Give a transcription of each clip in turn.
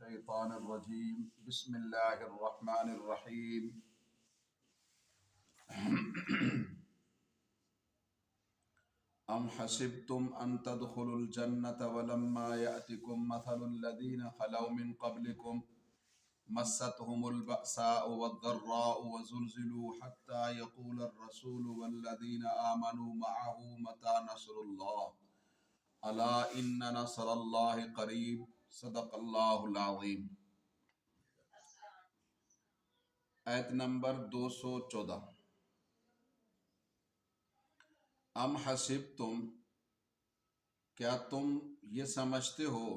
الشيطان الرجيم بسم الله الرحمن الرحيم أم حسبتم أن تدخلوا الجنة ولما يأتكم مثل الذين خلوا من قبلكم مستهم البأساء والضراء وزلزلوا حتى يقول الرسول والذين آمنوا معه متى نصر الله ألا إن نصر الله قريب صدق الله العظيم۔ آیت نمبر 214۔ ام حسبتم، کیا تم یہ سمجھتے ہو،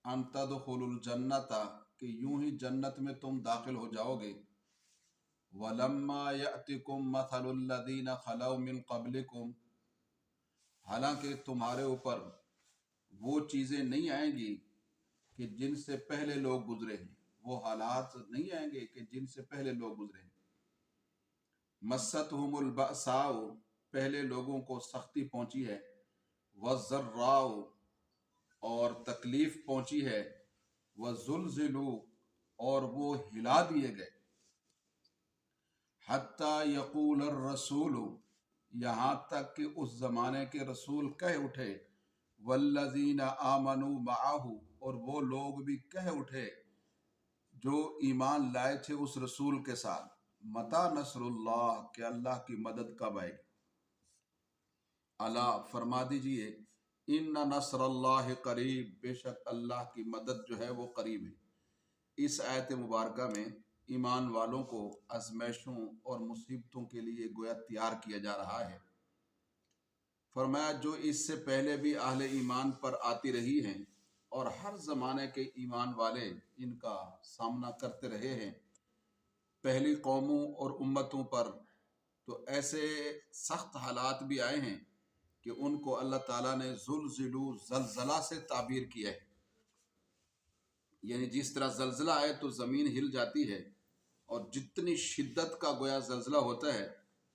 ان تدخلوا الجنت، کہ یوں ہی جنت میں تم داخل ہو جاؤ گے، ولما یأتکم مثل الذین خلوا من قبلکم، حالانکہ تمہارے اوپر وہ چیزیں نہیں آئیں گی کہ جن سے پہلے لوگ گزرے ہیں، وہ حالات نہیں آئیں گے کہ جن سے پہلے لوگ گزرے ہیں۔ مستہم البأساء، پہلے لوگوں کو سختی پہنچی ہے، والضراء، اور تکلیف پہنچی ہے، وزلزلوا، اور وہ ہلا دیے گئے، حتی یقول الرسول، یہاں تک کہ اس زمانے کے رسول کہہ اٹھے، والذین آمنوا معہ، اور وہ لوگ بھی کہہ اٹھے جو ایمان لائے تھے اس رسول کے ساتھ، متی نصر اللہ، کہ اللہ کی مدد کب آئے گی۔ الا، فرما دیجئے، ان نصر اللہ قریب، بے شک اللہ کی مدد جو ہے وہ قریب ہے۔ اس آیت مبارکہ میں ایمان والوں کو آزمائشوں اور مصیبتوں کے لیے گویا تیار کیا جا رہا ہے۔ فرمایا جو اس سے پہلے بھی اہل ایمان پر آتی رہی ہیں اور ہر زمانے کے ایمان والے ان کا سامنا کرتے رہے ہیں، پہلی قوموں اور امتوں پر تو ایسے سخت حالات بھی آئے ہیں کہ ان کو اللہ تعالیٰ نے زلزلو، زلزلہ سے تعبیر کیا ہے، یعنی جس طرح زلزلہ آئے تو زمین ہل جاتی ہے، اور جتنی شدت کا گویا زلزلہ ہوتا ہے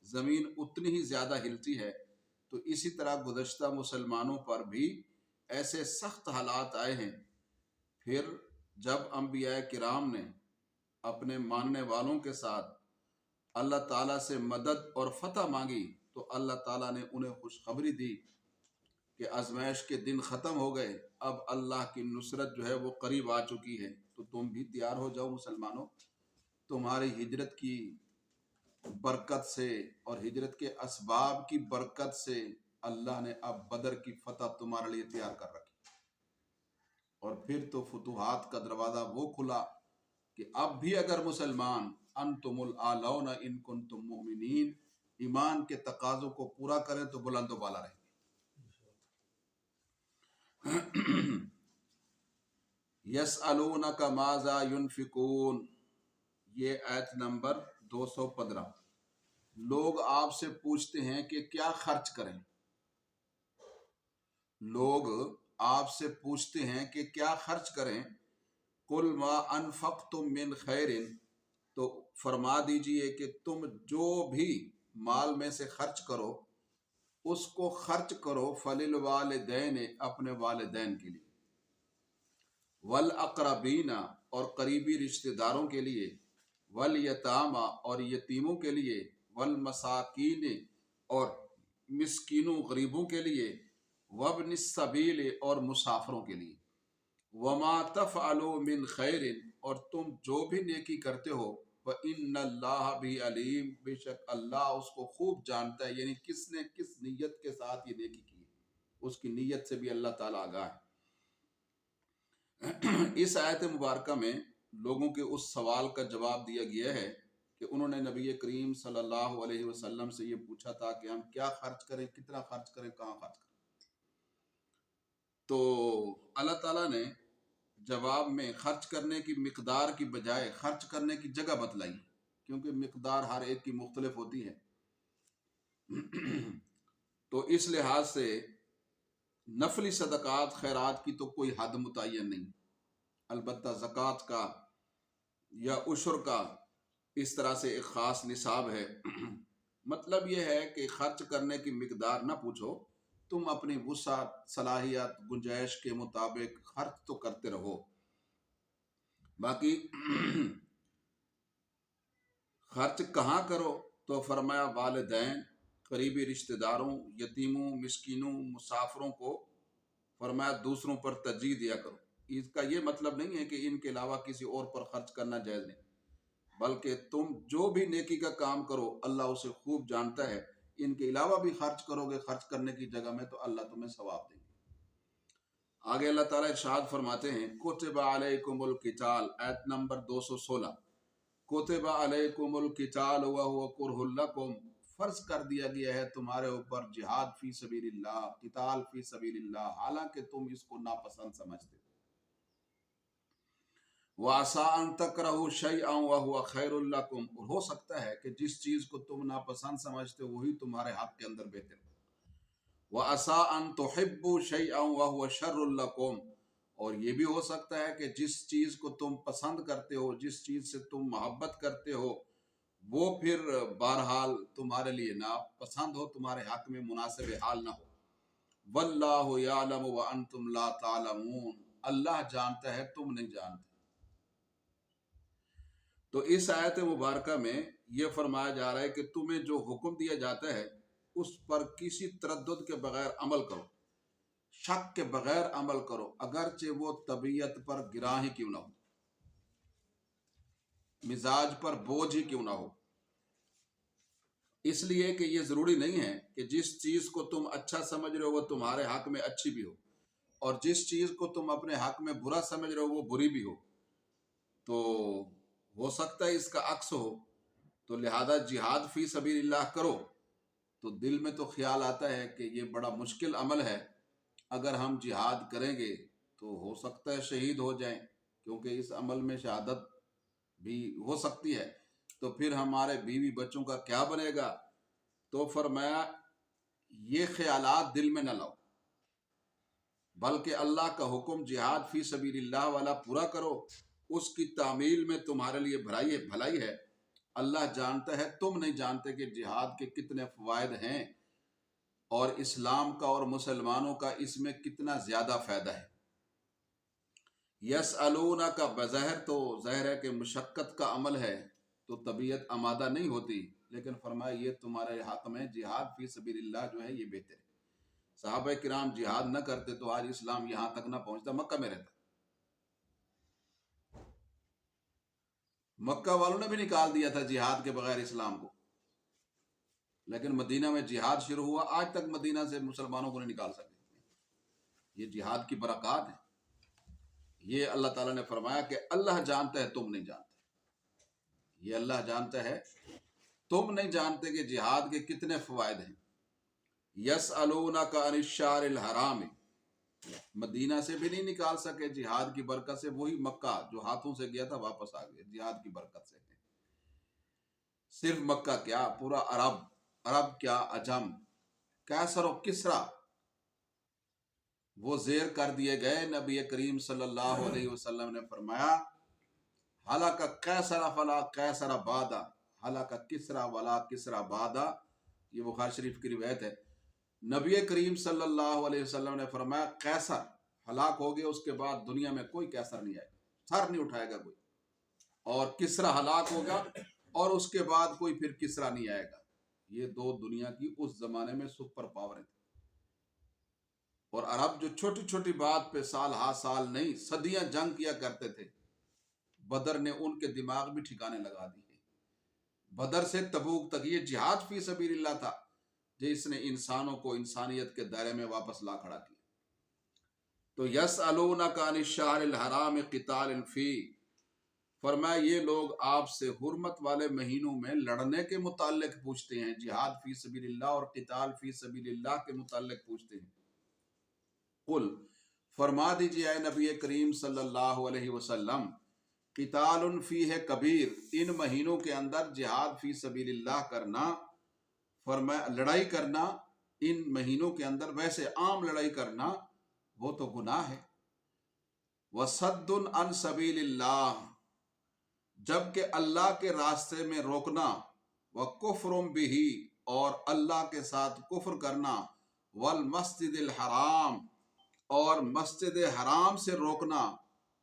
زمین اتنی ہی زیادہ ہلتی ہے، تو اسی طرح گزشتہ مسلمانوں پر بھی ایسے سخت حالات آئے ہیں۔ پھر جب انبیاء کرام نے اپنے ماننے والوں کے ساتھ اللہ تعالیٰ سے مدد اور فتح مانگی تو اللہ تعالیٰ نے انہیں خوشخبری دی کہ آزمائش کے دن ختم ہو گئے، اب اللہ کی نصرت جو ہے وہ قریب آ چکی ہے، تو تم بھی تیار ہو جاؤ مسلمانوں، تمہاری ہجرت کی برکت سے اور ہجرت کے اسباب کی برکت سے اللہ نے اب بدر کی فتح تمہارے لیے تیار کر رکھی۔ اور پھر تو فتوحات کا دروازہ وہ کھلا کہ اب بھی اگر مسلمان انتم الاعلون ان کنتم مؤمنین، ایمان کے تقاضوں کو پورا کریں تو بلند و بالا رہیں گے۔ یسألونک ماذا ینفقون، یہ آیت نمبر 215۔ لوگ آپ سے پوچھتے ہیں کہ کیا خرچ کریں، لوگ آپ سے پوچھتے ہیں کہ کیا خرچ کریں، قل ما انفقتم من خیر، تو فرما دیجئے کہ تم جو بھی مال میں سے خرچ کرو اس کو خرچ کرو فللوالدین، اپنے والدین کے لیے، والاقربین، اور قریبی رشتہ داروں کے لیے، والیتامی، اور یتیموں کے لیے، والمساکین، اور مسکینوں غریبوں کے لیے، وابن السبیل، اور مسافروں کے لیے، وما تفعلوا من خیر، اور تم جو بھی نیکی کرتے ہو، وَإِنَّ اللَّهَ بِهِ عَلِيمٌ، بے شک اللہ اس کو خوب جانتا ہے، یعنی کس نے کس نیت کے ساتھ یہ نیکی کی، اس کی نیت سے بھی اللہ تعالیٰ آگاہ ہے۔ اس آیت مبارکہ میں لوگوں کے اس سوال کا جواب دیا گیا ہے کہ انہوں نے نبی کریم صلی اللہ علیہ وسلم سے یہ پوچھا تھا کہ ہم کیا خرچ کریں، کتنا خرچ کریں، کہاں خرچ کریں، تو اللہ تعالیٰ نے جواب میں خرچ کرنے کی مقدار کی بجائے خرچ کرنے کی جگہ بتلائی، کیونکہ مقدار ہر ایک کی مختلف ہوتی ہے، تو اس لحاظ سے نفلی صدقات خیرات کی تو کوئی حد متعین نہیں، البتہ زکوٰۃ کا یا عشر کا اس طرح سے ایک خاص نصاب ہے۔ مطلب یہ ہے کہ خرچ کرنے کی مقدار نہ پوچھو، تم اپنی وسعت، صلاحیت، گنجائش کے مطابق خرچ تو کرتے رہو۔ باقی خرچ کہاں کرو تو فرمایا والدین، قریبی رشتہ داروں، یتیموں، مسکینوں، مسافروں کو فرمایا دوسروں پر ترجیح دیا کرو۔ اس کا یہ مطلب نہیں ہے کہ ان کے علاوہ کسی اور پر خرچ کرنا جائز نہیں، بلکہ تم جو بھی نیکی کا کام کرو اللہ اسے خوب جانتا ہے، ان کے علاوہ بھی خرچ کرو گے خرچ کرنے کی جگہ میں تو اللہ تمہیں ثواب دیں گے۔ آگے اللہ تعالیٰ ارشاد فرماتے ہیں کتب علیکم القتال، آیت نمبر 216، کتب علیکم القتال وہو کرہ لکم، فرض کر دیا گیا ہے تمہارے اوپر جہاد فی سبیل اللہ، قتال فی سبیل اللہ، حالانکہ تم اس کو ناپسند سمجھتے ہو۔ وَعَسَىٰ أَن تَكْرَهُوا شَيْئًا وَهُوَ خَيْرٌ لَكُمْ، اور ہو سکتا ہے کہ جس چیز کو تم ناپسند سمجھتے ہو وہی تمہارے حق کے اندر بہتر ہے۔ وَعَسَىٰ أَن تُحِبُّوا شَيْئًا وَهُوَ شَرٌّ لَكُمْ، اور یہ بھی ہو سکتا ہے کہ جس چیز کو تم پسند کرتے ہو، جس چیز سے تم محبت کرتے ہو، وہ پھر بہرحال تمہارے لیے ناپسند ہو، تمہارے حق میں مناسب حال نہ ہو۔ وَاللَّهُ يَعْلَمُ وَأَنْتُمْ لَا تَعْلَمُونَ، اللہ جانتا ہے تم نہیں جانتے۔ تو اس آیت مبارکہ میں یہ فرمایا جا رہا ہے کہ تمہیں جو حکم دیا جاتا ہے اس پر کسی تردد کے بغیر عمل کرو، شک کے بغیر عمل کرو، اگرچہ وہ طبیعت پر گراں ہی کیوں نہ ہو، مزاج پر بوجھ ہی کیوں نہ ہو۔ اس لیے کہ یہ ضروری نہیں ہے کہ جس چیز کو تم اچھا سمجھ رہے ہو وہ تمہارے حق میں اچھی بھی ہو، اور جس چیز کو تم اپنے حق میں برا سمجھ رہے ہو وہ بری بھی ہو۔ تو ہو سکتا ہے اس کا عکس ہو، تو لہذا جہاد فی سبیل اللہ کرو تو دل میں تو خیال آتا ہے کہ یہ بڑا مشکل عمل ہے، اگر ہم جہاد کریں گے تو ہو سکتا ہے شہید ہو جائیں، کیونکہ اس عمل میں شہادت بھی ہو سکتی ہے، تو پھر ہمارے بیوی بچوں کا کیا بنے گا؟ تو فرمایا یہ خیالات دل میں نہ لاؤ، بلکہ اللہ کا حکم جہاد فی سبیل اللہ والا پورا کرو، اس کی تعمیل میں تمہارے لیے بھلائی ہے۔ اللہ جانتا ہے تم نہیں جانتے کہ جہاد کے کتنے فوائد ہیں اور اسلام کا اور مسلمانوں کا اس میں کتنا زیادہ فائدہ ہے۔ یسألونک، بظاہر تو ظاہر ہے کہ مشقت کا عمل ہے تو طبیعت آمادہ نہیں ہوتی، لیکن فرمایا یہ تمہارے حق میں جہاد فی سبیل اللہ جو ہے یہ بہتر ہے۔ صحابہ کرام جہاد نہ کرتے تو آج اسلام یہاں تک نہ پہنچتا، مکہ میں رہتا۔ مکہ والوں نے بھی نکال دیا تھا جہاد کے بغیر اسلام کو، لیکن مدینہ میں جہاد شروع ہوا، آج تک مدینہ سے مسلمانوں کو نہیں نکال سکے۔ یہ جہاد کی برکات ہے۔ یہ اللہ تعالیٰ نے فرمایا کہ اللہ جانتا ہے تم نہیں جانتے، یہ اللہ جانتا ہے تم نہیں جانتے کہ جہاد کے کتنے فوائد ہیں۔ یسألونک عن الشہر الحرام، مدینہ سے بھی نہیں نکال سکے جہاد کی برکت سے، وہی مکہ جو ہاتھوں سے گیا تھا واپس آ گیا جہاد کی برکت سے۔ صرف مکہ کیا، پورا عرب کیا، عجم، کیسر و کسرا وہ زیر کر دیے گئے۔ نبی کریم صلی اللہ علیہ وسلم نے فرمایا ہلاک قیصر فلا قیصر بعدا، ہلاک کسرا ولا کسرا بعدا، یہ بخاری شریف کی روایت ہے۔ نبی کریم صلی اللہ علیہ وسلم نے فرمایا قیصر ہلاک ہو گیا، اس کے بعد دنیا میں کوئی قیصر نہیں آئے گا، سر نہیں اٹھائے گا کوئی، اور کسرا ہلاک ہوگا اور اس کے بعد کوئی پھر کسرا نہیں آئے گا۔ یہ دو دنیا کی اس زمانے میں سپر پاوریں تھیں، اور عرب جو چھوٹی چھوٹی بات پہ سال ہا سال نہیں صدیاں جنگ کیا کرتے تھے، بدر نے ان کے دماغ بھی ٹھکانے لگا دی۔ بدر سے تبوک تک یہ جہاد فی سبیل اللہ تھا جس نے انسانوں کو انسانیت کے دائرے میں واپس لا کھڑا کیا۔ تو یسألونک عن الشہر الحرام قتال فیہ، فرمایا یہ لوگ آپ سے حرمت والے مہینوں میں لڑنے کے متعلق پوچھتے ہیں، جہاد فی سبیل اللہ اور قتال فی سبیل اللہ کے متعلق پوچھتے ہیں۔ قل، فرما دیجئے اے نبی کریم صلی اللہ علیہ وسلم، قتال فیہ کبیر، ان مہینوں کے اندر جہاد فی سبیل اللہ کرنا، فرمایا لڑائی کرنا ان مہینوں کے اندر، ویسے عام لڑائی کرنا وہ تو گناہ ہے۔ وصد عن سبیل اللہ، جبکہ اللہ کے راستے میں روکنا، وکفر بہ، اور اللہ کے ساتھ کفر کرنا، والمسجد الحرام، اور مسجد حرام سے روکنا،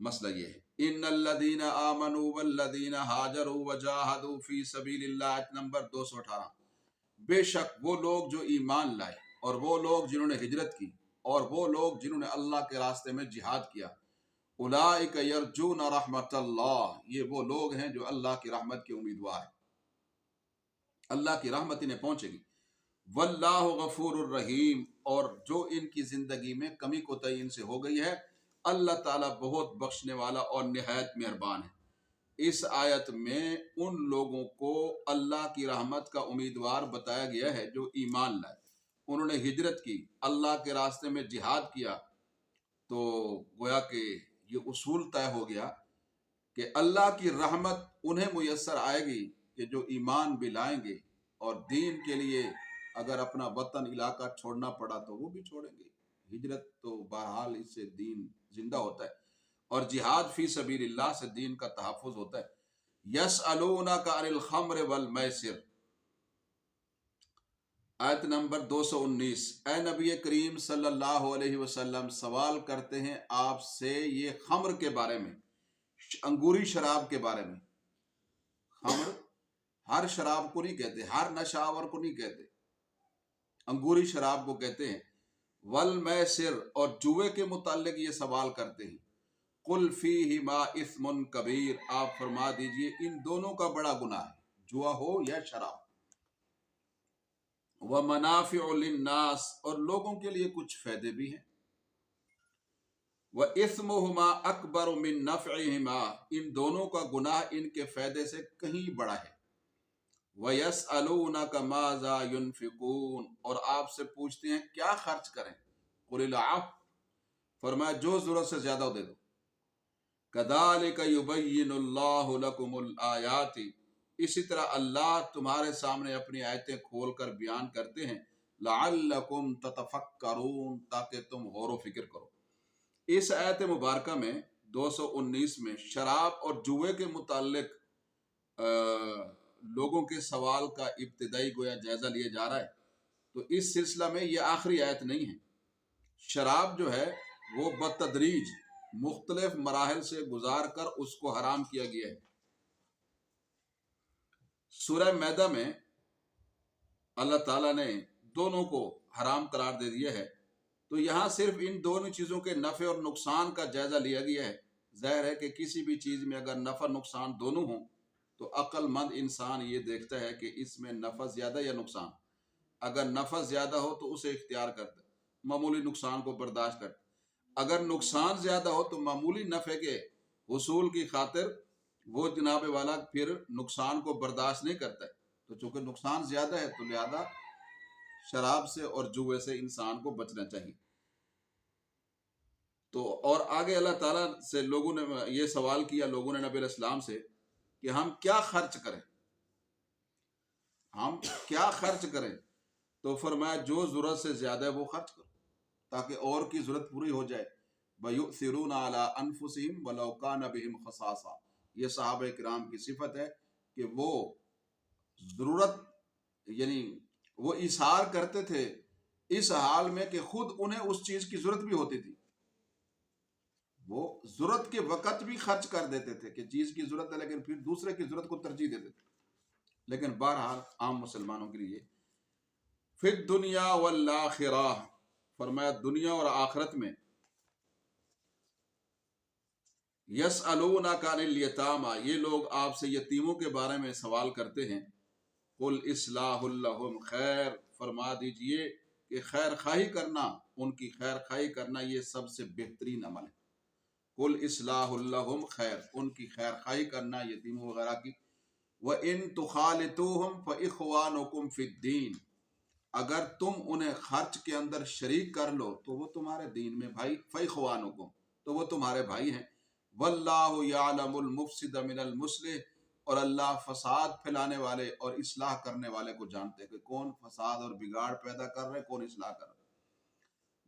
مسئلہ یہ ہے ان الذین آمنوا والذین ہاجروا وجاہدوا فی سبیل اللہ، آیت نمبر 218، بے شک وہ لوگ جو ایمان لائے اور وہ لوگ جنہوں نے ہجرت کی اور وہ لوگ جنہوں نے اللہ کے راستے میں جہاد کیا، اولئک یرجون رحمت اللہ، یہ وہ لوگ ہیں جو اللہ کی رحمت کے امیدوار ہیں، اللہ کی رحمت انہیں پہنچے گی۔ واللہ غفور الرحیم، اور جو ان کی زندگی میں کمی کوتاہی ان سے ہو گئی ہے، اللہ تعالیٰ بہت بخشنے والا اور نہایت مہربان ہے۔ اس آیت میں ان لوگوں کو اللہ کی رحمت کا امیدوار بتایا گیا ہے جو ایمان لائے، انہوں نے ہجرت کی، اللہ کے راستے میں جہاد کیا، تو گویا کہ یہ اصول طے ہو گیا کہ اللہ کی رحمت انہیں میسر آئے گی کہ جو ایمان بھی لائیں گے، اور دین کے لیے اگر اپنا وطن علاقہ چھوڑنا پڑا تو وہ بھی چھوڑیں گے۔ ہجرت تو بہرحال اس سے دین زندہ ہوتا ہے، اور جہاد فی سبیل اللہ سے دین کا تحفظ ہوتا ہے۔ یسألونک عن الخمر والمیسر، آیت نمبر 219، اے نبی کریم صلی اللہ علیہ وسلم سوال کرتے ہیں آپ سے یہ خمر کے بارے میں، انگوری شراب کے بارے میں۔ خمر ہر شراب کو نہیں کہتے، ہر نشاور کو نہیں کہتے، انگوری شراب کو کہتے ہیں۔ والمیسر، اور جوئے کے متعلق یہ سوال کرتے ہیں۔ قل فیہما اثم کبیر، آپ فرما دیجئے ان دونوں کا بڑا گناہ ہے، جوا ہو یا شراب۔ ومنافع للناس، اور لوگوں کے لیے کچھ فائدے بھی ہیں۔ وَإِثْمُهُمَا أَكْبَرُ مِن نَفْعِهِمَا، ان دونوں کا گناہ ان کے فائدے سے کہیں بڑا ہے۔ وَيَسْأَلُونَكَ مَاذَا يُنْفِقُونَ، اور آپ سے پوچھتے ہیں کیا خرچ کریں۔ قُلِ الْعَفْوَ، فرمایا جو ضرورت سے زیادہ دے دو۔ كَذَلِكَ يُبَيِّنُ اللَّهُ لَكُمُ الْآيَاتِ، اسی طرح اللہ تمہارے سامنے اپنی آیتیں کھول کر بیان کرتے ہیں۔ لَعَلَّكُمْ تَتَفَكَّرُونَ، تاکہ تم غور و فکر کرو۔ اس آیت مبارکہ میں 219 میں شراب اور جوئے کے متعلق لوگوں کے سوال کا ابتدائی گویا جائزہ لیا جا رہا ہے، تو اس سلسلہ میں یہ آخری آیت نہیں ہے۔ شراب جو ہے وہ بتدریج مختلف مراحل سے گزار کر اس کو حرام کیا گیا ہے۔ سورہ میدہ میں اللہ تعالیٰ نے دونوں کو حرام قرار دے دیا ہے، تو یہاں صرف ان دونوں چیزوں کے نفع اور نقصان کا جائزہ لیا گیا ہے۔ ظاہر ہے کہ کسی بھی چیز میں اگر نفع نقصان دونوں ہوں تو عقل مند انسان یہ دیکھتا ہے کہ اس میں نفع زیادہ یا نقصان۔ اگر نفع زیادہ ہو تو اسے اختیار کرتا ہے، معمولی نقصان کو برداشت کرتا ہے۔ اگر نقصان زیادہ ہو تو معمولی نفع کے حصول کی خاطر وہ جناب والا پھر نقصان کو برداشت نہیں کرتا ہے۔ تو چونکہ نقصان زیادہ ہے تو لہذا شراب سے اور جوئے سے انسان کو بچنا چاہیے۔ تو اور آگے اللہ تعالیٰ سے لوگوں نے یہ سوال کیا، لوگوں نے نبی علیہ السلام سے کہ ہم کیا خرچ کریں، ہم کیا خرچ کریں؟ تو فرمایا جو ضرورت سے زیادہ ہے وہ خرچ کرو تاکہ اور کی ضرورت پوری ہو جائے۔ وَيُؤْثِرُونَ عَلَىٰ أَنفُسِهِمْ وَلَوْ كَانَ بِهِمْ خَصَاصَةٌ، یہ صحابہ کرام کی صفت ہے کہ وہ ضرورت یعنی وہ اظہار کرتے تھے اس حال میں کہ خود انہیں اس چیز کی ضرورت بھی ہوتی تھی، وہ ضرورت کے وقت بھی خرچ کر دیتے تھے کہ چیز کی ضرورت ہے لیکن پھر دوسرے کی ضرورت کو ترجیح دیتے تھے۔ لیکن بہرحال عام مسلمانوں کے لیے فی الدنیا والآخرہ، فرمایا دنیا اور آخرت میں، یسألونک عن الیتامی، یہ لوگ آپ سے یتیموں کے بارے میں سوال کرتے ہیں۔ قل اصلاح لہم خیر، فرما دیجئے کہ خیر خواہی کرنا، ان کی خیر خواہی کرنا یہ سب سے بہترین عمل ہے۔ قل اصلاح لہم خیر، ان کی خیر خواہی کرنا یتیموں وغیرہ کی۔ وَإِن تُخَالِطُوهُمْ فَإِخْوَانُكُمْ فِي الدِّينِ، اگر تم انہیں خرچ کے اندر شریک کر لو تو وہ تمہارے دین میں بھائی، فَإِخْوَانُكُمْ، تو وہ تمہارے بھائی ہیں۔ وَاللَّهُ يَعْلَمُ الْمُفْسِدَ مِنَ الْمُصْلِحِ، اور اللہ فساد پھیلانے والے اور اصلاح کرنے والے کو جانتے ہیں کہ کون فساد اور بگاڑ پیدا کر رہے، کون اصلاح کر رہے۔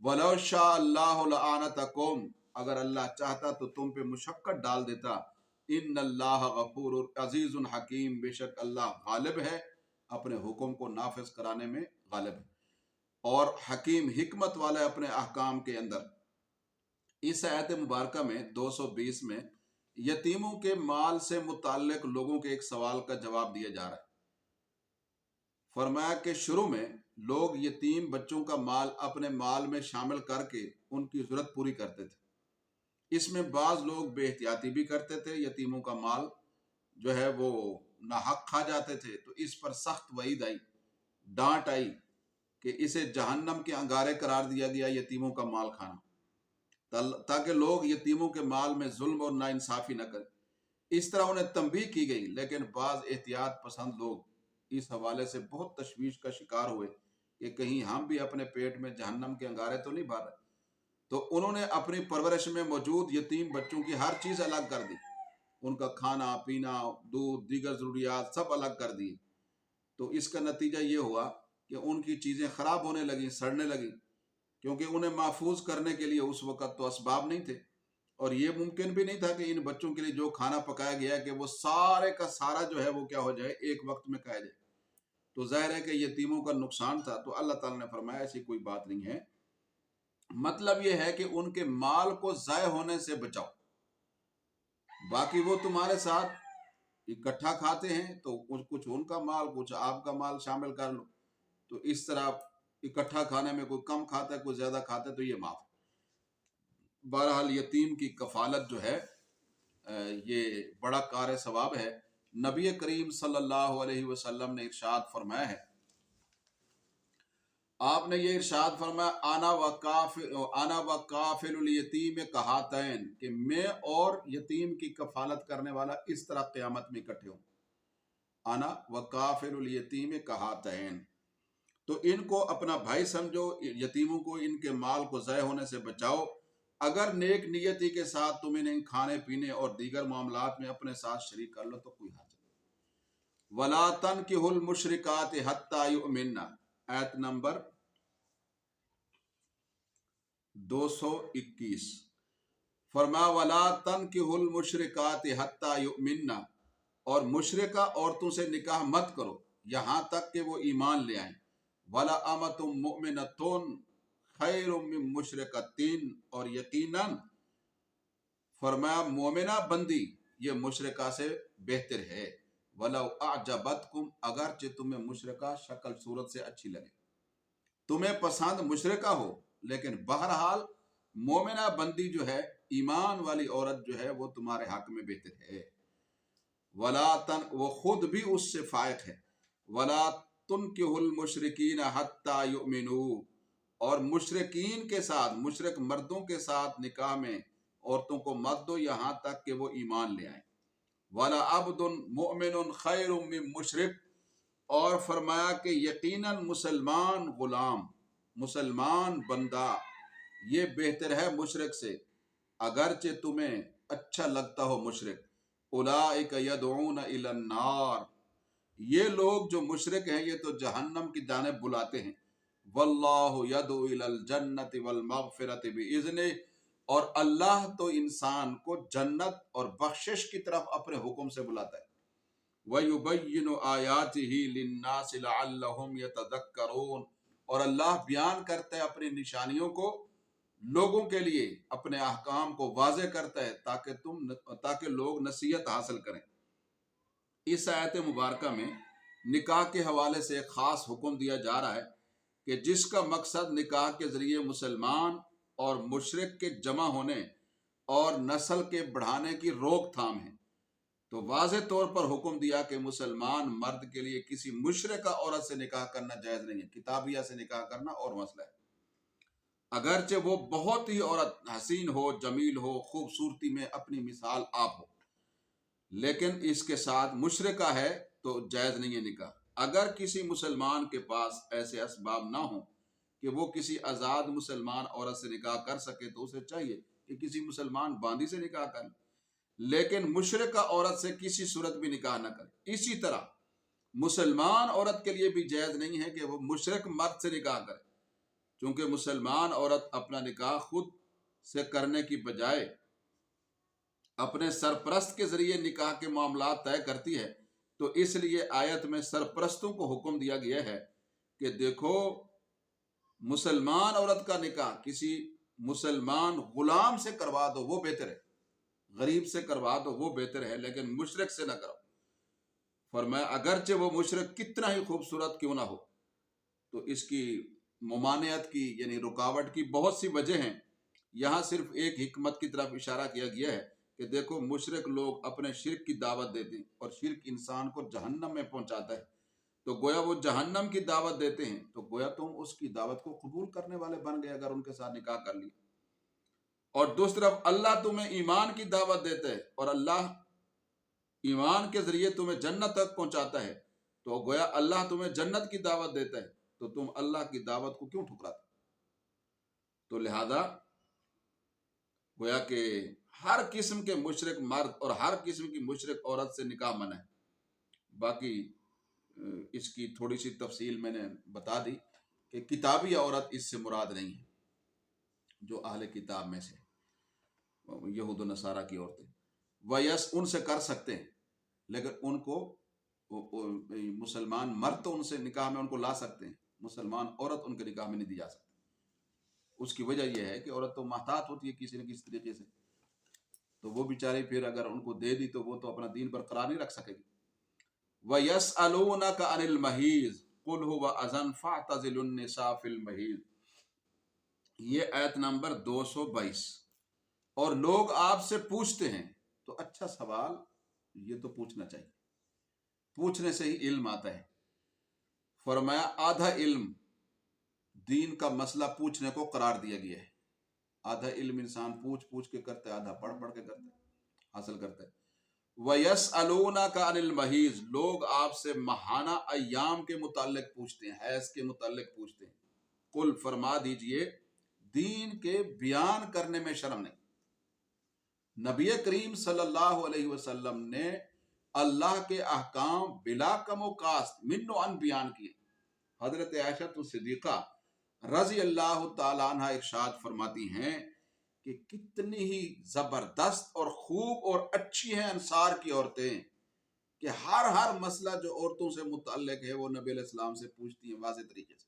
وَلَوْ شَاءَ اللَّهُ لَأَعْنَتَكُمْ، اگر اللہ چاہتا تو تم پہ مشقت ڈال دیتا۔ ان اللہ غفور عزیز حکیم، بے شک اللہ غالب ہے، اپنے حکم کو نافذ کرانے میں غالب ہے، اور حکیم حکمت والا ہے اپنے احکام کے اندر۔ اس آیت مبارکہ میں 220 میں یتیموں کے مال سے متعلق لوگوں کے ایک سوال کا جواب دیا جا رہا ہے۔ فرمایا کہ شروع میں لوگ یتیم بچوں کا مال اپنے مال میں شامل کر کے ان کی ضرورت پوری کرتے تھے۔ اس میں بعض لوگ بے احتیاطی بھی کرتے تھے، یتیموں کا مال جو ہے وہ ناحق کھا جاتے تھے، تو اس پر سخت وعید آئی، ڈانٹ آئی کہ اسے جہنم کے انگارے قرار دیا گیا یتیموں کا مال کھانا، تاکہ لوگ یتیموں کے مال میں ظلم اور ناانصافی نہ کریں۔ اس طرح انہیں تنبیہ کی گئی، لیکن بعض احتیاط پسند لوگ اس حوالے سے بہت تشویش کا شکار ہوئے کہ کہیں ہم بھی اپنے پیٹ میں جہنم کے انگارے تو نہیں بھر رہے، تو انہوں نے اپنی پرورش میں موجود یتیم بچوں کی ہر چیز الگ کر دی، ان کا کھانا پینا، دودھ، دیگر ضروریات سب الگ کر دی۔ تو اس کا نتیجہ یہ ہوا کہ ان کی چیزیں خراب ہونے لگیں، سڑنے لگیں، کیونکہ انہیں محفوظ کرنے کے لیے اس وقت تو اسباب نہیں تھے، اور یہ ممکن بھی نہیں تھا کہ ان بچوں کے لیے جو کھانا پکایا گیا ہے کہ وہ سارے کا سارا جو ہے وہ کیا ہو جائے، ایک وقت میں کھایا جائے۔ تو ظاہر ہے کہ یتیموں کا نقصان تھا، تو اللہ تعالیٰ نے فرمایا ایسی کوئی بات نہیں ہے۔ مطلب یہ ہے کہ ان کے مال کو ضائع ہونے سے بچاؤ، باقی وہ تمہارے ساتھ اکٹھا کھاتے ہیں تو کچھ ان کا مال کچھ آپ کا مال شامل کر لو، تو اس طرح اکٹھا کھانے میں کوئی کم کھاتا ہے کوئی زیادہ کھاتا ہے تو یہ معاف۔ بہرحال یتیم کی کفالت جو ہے یہ بڑا کار ثواب ہے۔ نبی کریم صلی اللہ علیہ وسلم نے ارشاد فرمایا ہے، آپ نے یہ ارشاد فرمایا، انا وکافل الیتیم کہاتین، کہ میں اور یتیم کی کفالت کرنے والا اس طرح قیامت میں اکٹھے ہوں۔ انا وکافل الیتیم کہاتین، تو ان کو اپنا بھائی سمجھو، یتیموں کو ان کے مال کو ضائع ہونے سے بچاؤ، اگر نیک نیتی کے ساتھ تم انہیں کھانے پینے اور دیگر معاملات میں اپنے ساتھ شریک کر لو تو کوئی حرج نہیں۔ وَلَا تَنْكِحُوا الْمُشْرِكَاتِ حَتَّى يُؤْمِنَّ، آیت نمبر 221، فرمایا وَلَا تَنْكِحُوا الْمُشْرِكَاتِ حَتَّى يُؤْمِنَّ، اور مشرکہ عورتوں سے نکاح مت کرو یہاں تک کہ وہ ایمان لے آئیں۔ وَلَأَمَةٌ مُؤْمِنَةٌ خَيْرٌ مِّن مُشْرِكَةٍ، اور یقیناً فرمایا مومنہ بندی یہ مشرکہ سے بہتر ہے۔ وَلَوْ أَعْجَبَتْكُمْ، اگرچہ تمہیں مشرکہ شکل صورت سے اچھی لگے، تمہیں پسند مشرکہ ہو، لیکن بہرحال مومنہ بندی جو ہے، ایمان والی عورت جو ہے وہ تمہارے حق میں بہتر ہے۔ وہ خود بھی اس سے فائق ہے۔ وَلَا تُنْكِحُوا الْمُشْرِكِينَ حَتَّى يُؤْمِنُوا، اور مشرکین کے ساتھ، مشرک مردوں کے ساتھ نکاح میں عورتوں کو مت دو یہاں تک کہ وہ ایمان لے آئیں۔ وَلَعَبْدٌ مُؤْمِنٌ خَيْرٌ مِّن مُشْرِكٍ، اور فرمایا کہ یقیناً مسلمان غلام، مسلمان بندہ یہ بہتر ہے مشرک سے، اگرچہ تمہیں اچھا لگتا ہو مشرک۔ اولئک یدعون الی النار، یہ لوگ جو مشرک ہیں یہ تو جہنم کی جانب بلاتے ہیں۔ واللہ یدعو الی الجنۃ والمغفرۃ باذنہ، اور اللہ تو انسان کو جنت اور بخشش کی طرف اپنے حکم سے بلاتا ہے۔ وَيُبَيِّنُ آیاتہ للناس لعلہم یتذکرون، اور اللہ بیان کرتا ہے اپنی نشانیوں کو لوگوں کے لیے، اپنے احکام کو واضح کرتا ہے تاکہ لوگ نصیحت حاصل کریں۔ اس آیت مبارکہ میں نکاح کے حوالے سے ایک خاص حکم دیا جا رہا ہے کہ جس کا مقصد نکاح کے ذریعے مسلمان اور مشرک کے جمع ہونے اور نسل کے بڑھانے کی روک تھام ہے، تو واضح طور پر حکم دیا کہ مسلمان مرد کے لیے کسی مشرکہ عورت سے نکاح کرنا جائز نہیں ہے۔ کتابیہ سے نکاح کرنا اور مسئلہ ہے، اگرچہ وہ بہت ہی عورت حسین ہو، جمیل ہو، خوبصورتی میں اپنی مثال آپ ہو، لیکن اس کے ساتھ مشرکہ ہے تو جائز نہیں ہے نکاح۔ اگر کسی مسلمان کے پاس ایسے اسباب نہ ہوں کہ وہ کسی آزاد مسلمان عورت سے نکاح کر سکے تو اسے چاہیے کہ کسی مسلمان باندی سے نکاح کر لے، لیکن مشرکہ عورت سے کسی صورت بھی نکاح نہ کرے۔ اسی طرح مسلمان عورت کے لیے بھی جائز نہیں ہے کہ وہ مشرک مرد سے نکاح کرے، چونکہ مسلمان عورت اپنا نکاح خود سے کرنے کی بجائے اپنے سرپرست کے ذریعے نکاح کے معاملات طے کرتی ہے، تو اس لیے آیت میں سرپرستوں کو حکم دیا گیا ہے کہ دیکھو مسلمان عورت کا نکاح کسی مسلمان غلام سے کروا دو وہ بہتر ہے، غریب سے کروا دو وہ بہتر ہے، لیکن مشرک سے نہ کرو۔ فرمایا اگرچہ وہ مشرک کتنا ہی خوبصورت کیوں نہ ہو، تو اس کی ممانعت کی یعنی رکاوٹ کی بہت سی وجہ ہیں۔ یہاں صرف ایک حکمت کی طرف اشارہ کیا گیا ہے کہ دیکھو مشرک لوگ اپنے شرک کی دعوت دیتے ہیں اور شرک انسان کو جہنم میں پہنچاتا ہے، تو گویا وہ جہنم کی دعوت دیتے ہیں، تو گویا تم اس کی دعوت کو قبول کرنے والے بن گئے اگر ان کے ساتھ نکاح کر لی۔ اور دوسری طرف اللہ تمہیں ایمان کی دعوت دیتا ہے اور اللہ ایمان کے ذریعے تمہیں جنت تک پہنچاتا ہے، تو گویا اللہ تمہیں جنت کی دعوت دیتا ہے، تو تم اللہ کی دعوت کو کیوں ٹھکراتے؟ تو لہذا گویا کہ ہر قسم کے مشرک مرد اور ہر قسم کی مشرک عورت سے نکاح منع ہے۔ باقی اس کی تھوڑی سی تفصیل میں نے بتا دی کہ کتابی عورت اس سے مراد نہیں ہے، جو اہل کتاب میں سے یہود و نصارہ کی عورتیں ویس ان سے کر سکتے ہیں، لیکن ان کو مسلمان مرد تو ان سے نکاح میں ان کو لا سکتے ہیں، مسلمان عورت ان کے نکاح میں نہیں دی جا سکتی۔ اس کی وجہ یہ ہے کہ عورت تو محتاط ہوتی ہے کسی نہ کسی طریقے سے، تو وہ بیچاری پھر اگر ان کو دے دی تو وہ تو اپنا دین برقرار نہیں رکھ سکے گی۔ وَيَسْأَلُونَكَ عَنِ الْمَحِيضِ قُلْ هُوَ أَذًى فَاعْتَزِلُوا النِّسَاءَ فِي الْمَحِيضِ، یہ آیت نمبر 222۔ اور لوگ آپ سے پوچھتے ہیں، تو اچھا سوال یہ تو پوچھنا چاہیے، پوچھنے سے ہی علم آتا ہے۔ فرمایا آدھا علم دین کا مسئلہ پوچھنے کو قرار دیا گیا ہے۔ آدھا علم انسان پوچھ پوچھ کے کرتا ہے، آدھا پڑھ پڑھ کے کرتا ہے، حاصل کرتا ہے۔ وَيَسْأَلُونَكَ عَنِ الْمَحِيضِ، لوگ آپ سے ماہانہ ایام کے متعلق پوچھتے ہیں، حیض کے متعلق پوچھتے ہیں۔ قل فرما دیجئے دین کے بیان کرنے میں شرم نہیں۔ نبی کریم صلی اللہ علیہ وسلم نے اللہ کے احکام بلا کم و کاست من و عن بیان کیے۔ حضرت عائشہ صدیقہ رضی اللہ تعالیٰ عنہ ارشاد فرماتی ہیں کہ کتنی ہی زبردست اور خوب اور اچھی ہیں انصار کی عورتیں کہ ہر مسئلہ جو عورتوں سے متعلق ہے وہ نبی علیہ السلام سے پوچھتی ہیں واضح طریقے سے۔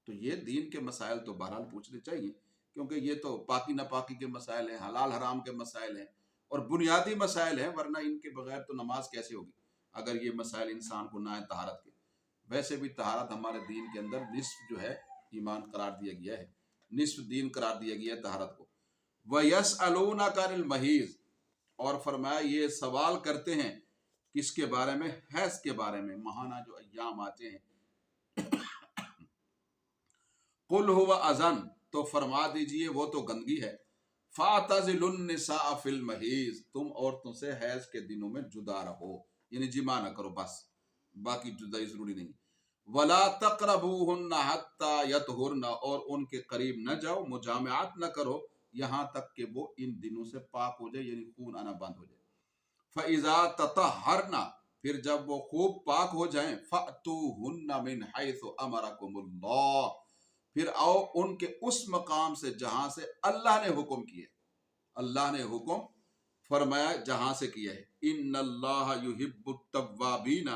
تو یہ دین کے مسائل تو بہرحال پوچھنے چاہیے، کیونکہ یہ تو پاکی ناپاکی کے مسائل ہیں، حلال حرام کے مسائل ہیں اور بنیادی مسائل ہیں، ورنہ ان کے بغیر تو نماز کیسے ہوگی اگر یہ مسائل انسان کو نہ ہے طہارت کے۔ ویسے بھی طہارت ہمارے دین کے اندر نصف جو ہے ایمان قرار دیا گیا ہے، نصف دین قرار دیا گیا ہے طہارت کو۔ وَيَسْأَلُونَكَ عَنِ الْمَحِيضِ، اور فرمایا یہ سوال کرتے ہیں کس کے بارے میں؟ حیض کے بارے میں، ماہانہ جو ایام آتے ہیں۔ قُلْ هُوَ أَذًى، تو فرما دیجئے وہ تو گندگی ہے۔ فَاعْتَزِلُوا النِّسَاءَ فِي الْمَحِيضِ، تم عورتوں سے حیض کے دنوں میں جدا رہو، یعنی جماع نہ کرو، بس باقی جدائی ضروری نہیں۔ وَلَا تَقْرَبُوهُنَّ حَتَّى يَطْهُرْنَ، اور ان کے قریب نہ جاؤ، مجامعات نہ کرو یہاں تک کہ وہ ان دنوں سے پاک ہو جائے، یعنی خون آنا بند ہو جائے۔ فَإِذَا تَطَهَّرْنَ، پھر جب وہ خوب پاک ہو جائیں، فَأْتُوهُنَّ مِنْ حَيْثُ أَمَرَكُمُ اللَّهُ، پھر آؤ ان کے اس مقام سے جہاں سے اللہ نے حکم کیا ہے۔ اللہ نے حکم فرمایا جہاں سے کیا ہے۔ ان اللہ یحب التوابین،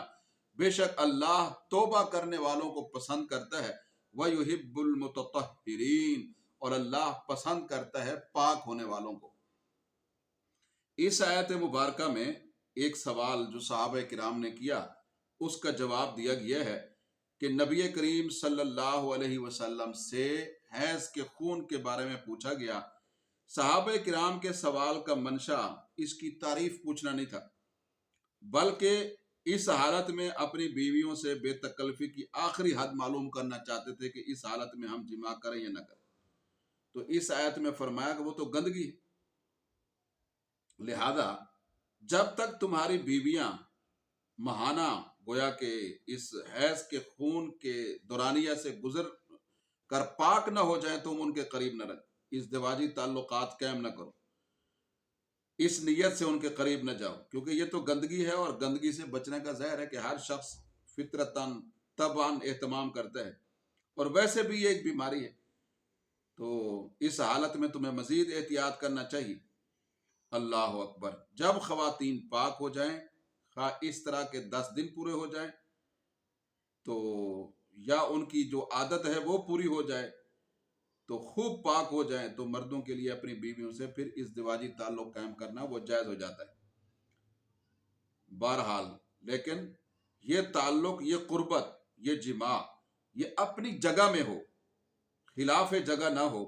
بے شک اللہ توبہ کرنے والوں کو پسند کرتا ہے، ویحب المتطہرین، اور اللہ پسند کرتا ہے پاک ہونے والوں کو۔ اس آیت مبارکہ میں ایک سوال جو صحابہ کرام نے کیا اس کا جواب دیا گیا ہے کہ نبی کریم صلی اللہ علیہ وسلم سے حیض کے خون کے بارے میں پوچھا گیا۔ صحابہ کرام کے سوال کا منشا اس کی تعریف پوچھنا نہیں تھا، بلکہ اس حالت میں اپنی بیویوں سے بے تکلفی کی آخری حد معلوم کرنا چاہتے تھے کہ اس حالت میں ہم جماع کریں یا نہ کریں۔ تو اس آیت میں فرمایا کہ وہ تو گندگی ہے، لہذا جب تک تمہاری بیویاں ماہانہ گویا کہ اس حیض کے خون کے دورانیہ سے گزر کر پاک نہ ہو جائیں تم ان کے قریب نہ رہو، ازدواجی تعلقات قائم نہ کرو، اس نیت سے ان کے قریب نہ جاؤ، کیونکہ یہ تو گندگی ہے، اور گندگی سے بچنے کا ظاہر ہے کہ ہر شخص فطرتاً طبعاً اہتمام کرتا ہے، اور ویسے بھی یہ ایک بیماری ہے، تو اس حالت میں تمہیں مزید احتیاط کرنا چاہیے۔ اللہ اکبر۔ جب خواتین پاک ہو جائیں، خواہ اس طرح کے 10 دن پورے ہو جائیں تو یا ان کی جو عادت ہے وہ پوری ہو جائے، تو خوب پاک ہو جائیں تو مردوں کے لیے اپنی بیویوں سے پھر ازدواجی تعلق قائم کرنا وہ جائز ہو جاتا ہے بہرحال. لیکن یہ تعلق، یہ قربت، یہ جماع یہ اپنی جگہ میں ہو، خلاف جگہ نہ ہو،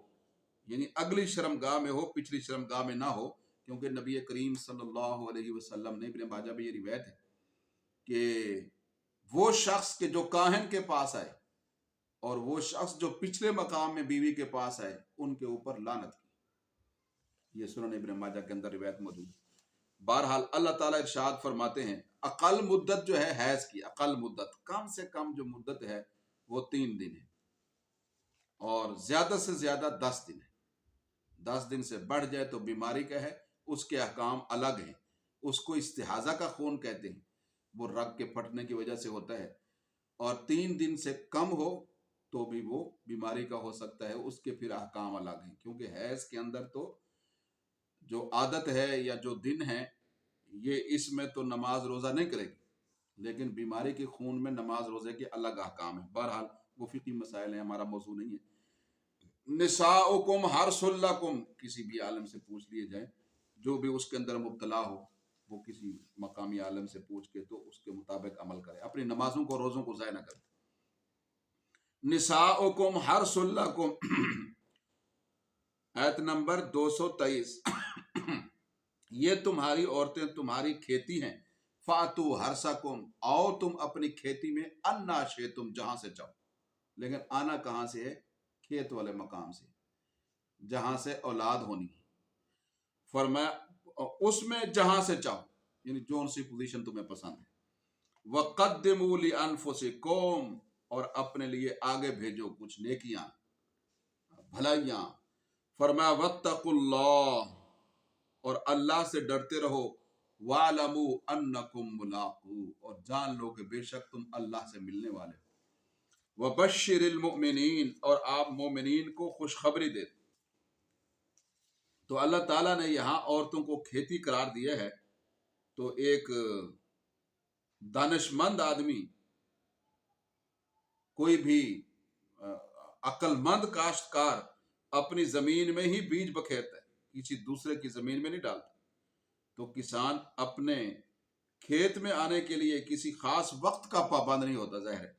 یعنی اگلی شرمگاہ میں ہو، پچھلی شرمگاہ میں نہ ہو. کیونکہ نبی کریم صلی اللہ علیہ وسلم نے، ابن ماجہ میں یہ روایت ہے کہ وہ شخص کے جو کاہن کے پاس آئے اور وہ شخص جو پچھلے مقام میں بیوی کے پاس آئے، ان کے اوپر لعنت کی. یہ سنن ابن ماجہ کے اندر روایت موجود ہے. بہرحال اللہ تعالیٰ ارشاد فرماتے ہیں اقل مدت جو ہے حیض کی، اقل مدت، کم سے کم جو مدت ہے وہ 3 دن ہے، اور زیادہ سے زیادہ 10 دن ہے. 10 دن سے بڑھ جائے تو بیماری کا ہے، اس کے احکام الگ ہیں. اس کو استحاضہ کا خون کہتے ہیں، وہ رگ کے پھٹنے کی وجہ سے ہوتا ہے. اور 3 دن سے کم ہو تو بھی وہ بیماری کا ہو سکتا ہے، اس کے پھر احکام الگ ہیں. کیونکہ حیض کے اندر تو جو عادت ہے یا جو دن ہے، یہ اس میں تو نماز روزہ نہیں کرے گی، لیکن بیماری کے خون میں نماز روزے کے الگ احکام ہیں. بہرحال وہ فقہی مسائل ہیں، ہمارا موضوع نہیں ہے. نساؤکم حرث لکم، کسی بھی عالم سے پوچھ لیے جائیں، جو بھی اس کے اندر مبتلا ہو وہ کسی مقامی عالم سے پوچھ کے تو اس کے مطابق عمل کرے، اپنی نمازوں کو روزوں کو ضائع نہ کرے. نساؤکم حرث لکم، آیت نمبر 223. یہ تمہاری عورتیں تمہاری کھیتی ہیں. فاتو حرثکم، آؤ تم اپنی کھیتی میں انا شئتم، جہاں سے چاہو. لیکن آنا کہاں سے ہے؟ کھیت والے مقام سے، جہاں سے اولاد ہونی ہے. فرمایا اس میں جہاں سے چاہو، یعنی جون سی پوزیشن تمہیں پسند ہے. وَقَدِّمُوا لِأَنفُسِكُمْ، اور اپنے لیے آگے بھیجو کچھ نیکیاں، بھلائیاں. فرمایا وَاتَّقُوا اللَّهَ، اور اللہ سے ڈرتے رہو. وَاعْلَمُوا أَنَّكُمْ مُلَاقُوهُ، اور جان لو کہ بے شک تم اللہ سے ملنے والے ہو. وَبَشِّرِ الْمُؤْمِنِينَ، اور آپ مومنین کو خوشخبری دے. تو اللہ تعالیٰ نے یہاں عورتوں کو کھیتی قرار دیا ہے. تو ایک دانشمند آدمی، کوئی بھی عقل مند کاشتکار اپنی زمین میں ہی بیج بکھیرتا ہے، کسی دوسرے کی زمین میں نہیں ڈالتا. تو کسان اپنے کھیت میں آنے کے لیے کسی خاص وقت کا پابند نہیں ہوتا، ظاہر ہے.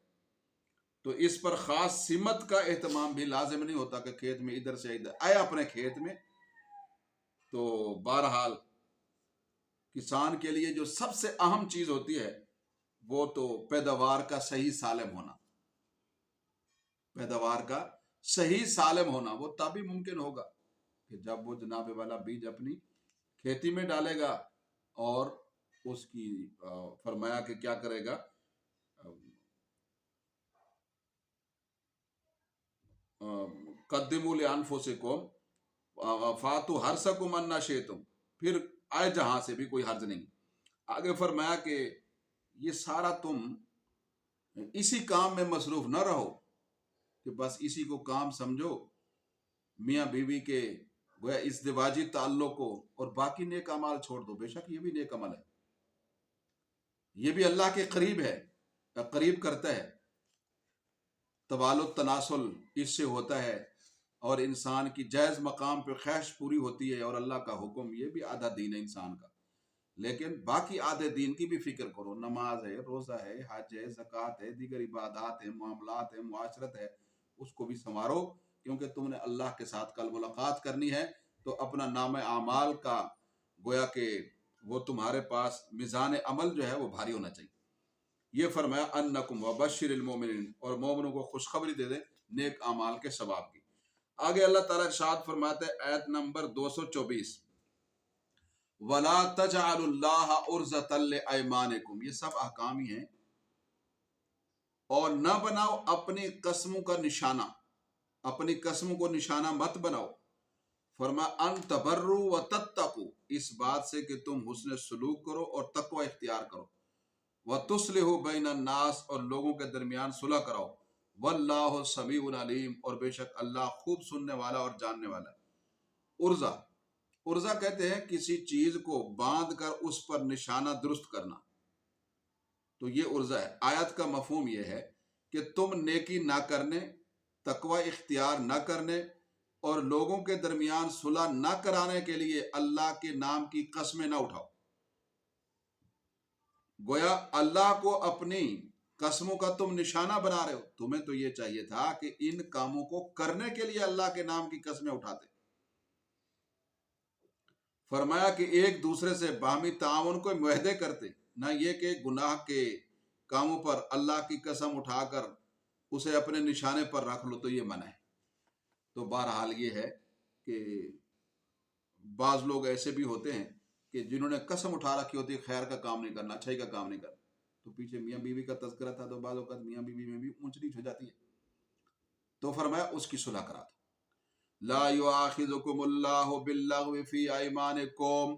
تو اس پر خاص سمت کا اہتمام بھی لازم نہیں ہوتا کہ کھیت میں ادھر سے ادھر آئے اپنے کھیت میں. تو بہرحال کسان کے لیے جو سب سے اہم چیز ہوتی ہے وہ تو پیداوار کا صحیح سالم ہونا. پیداوار کا صحیح سالم ہونا وہ تبھی ممکن ہوگا کہ جب وہ جناب والا بیج اپنی کھیتی میں ڈالے گا اور اس کی فرمایا کہ کیا کرے گا، قدموا لانفسکم فاتوا حرثکم انا شئتم، پھر آئے جہاں سے بھی کوئی حرج نہیں. آگے فرمایا کہ یہ سارا تم اسی کام میں مصروف نہ رہو کہ بس اسی کو کام سمجھو، میاں بیوی کے گویا ازدواجی تعلق کو، اور باقی نیک اعمال چھوڑ دو. بے شک یہ بھی نیک عمل ہے، یہ بھی اللہ کے قریب ہے، قریب کرتا ہے. توالد تناسل اس سے ہوتا ہے، اور انسان کی جائز مقام پہ خواہش پوری ہوتی ہے، اور اللہ کا حکم، یہ بھی آدھا دین ہے انسان کا. لیکن باقی آدھے دین کی بھی فکر کرو، نماز ہے، روزہ ہے، حج ہے، زکوٰۃ ہے، دیگر عبادات ہیں، معاملات ہیں، معاشرت ہے، اس کو بھی سنوارو. کیونکہ تم نے اللہ کے ساتھ کل ملاقات کرنی ہے. تو اپنا نام اعمال کا گویا کہ وہ تمہارے پاس میزان عمل جو ہے وہ بھاری ہونا چاہیے. یہ فرمایا انکم وبشر المؤمنین، اور مومنوں کو خوشخبری دے دے نیک اعمال کے ثواب کی. آگے اللہ تعالیٰ ارشاد فرماتے ہیں آیت نمبر 224، وَلَا تَجْعَلُوا اللَّهَ عُرْضَةً لِأَيْمَانِكُمْ، یہ سب احکام ہی ہیں. اور نہ بناؤ اپنی قسموں کا نشانہ، اپنی قسموں کو نشانہ مت بناؤ. فرما ان تبروا وتتقوا، اس بات سے کہ تم حسن سلوک کرو اور تقوی اختیار کرو. وتصلحوا بین الناس، اور لوگوں کے درمیان صلح کراؤ. واللہ سمیع علیم، اور بے شک اللہ خوب سننے والا اور جاننے والا ہے. عرضہ، عرضہ کہتے ہیں کسی چیز کو باندھ کر اس پر نشانہ درست کرنا، تو یہ عرضہ ہے. آیت کا مفہوم یہ ہے کہ تم نیکی نہ کرنے، تقوی اختیار نہ کرنے، اور لوگوں کے درمیان صلح نہ کرانے کے لیے اللہ کے نام کی قسمیں نہ اٹھاؤ۔ گویا اللہ کو اپنی قسموں کا تم نشانہ بنا رہے ہو، تمہیں تو یہ چاہیے تھا کہ ان کاموں کو کرنے کے لیے اللہ کے نام کی قسمیں اٹھاتے۔ فرمایا کہ ایک دوسرے سے باہمی تعاون کو معاہدے کرتے، نہ یہ کہ گناہ کے کاموں پر اللہ کی قسم اٹھا کر اسے اپنے نشانے پر رکھ لو، تو یہ منع ہے۔ تو بہرحال یہ ہے کہ بعض لوگ ایسے بھی ہوتے ہیں کہ جنہوں نے قسم اٹھا رکھی ہوتی ہے خیر کا کام نہیں کرنا، اچھائی کا کام نہیں کرنا۔ تو پیچھے میاں بیوی کا تذکرہ تھا، تو بعض اوقات میاں بیوی میں بھی اونچ نیچ ہو جاتی ہے، تو فرمایا اس کی صلح کرا دو۔ لا یؤاخذکم اللہ باللغو فی ایمانکم،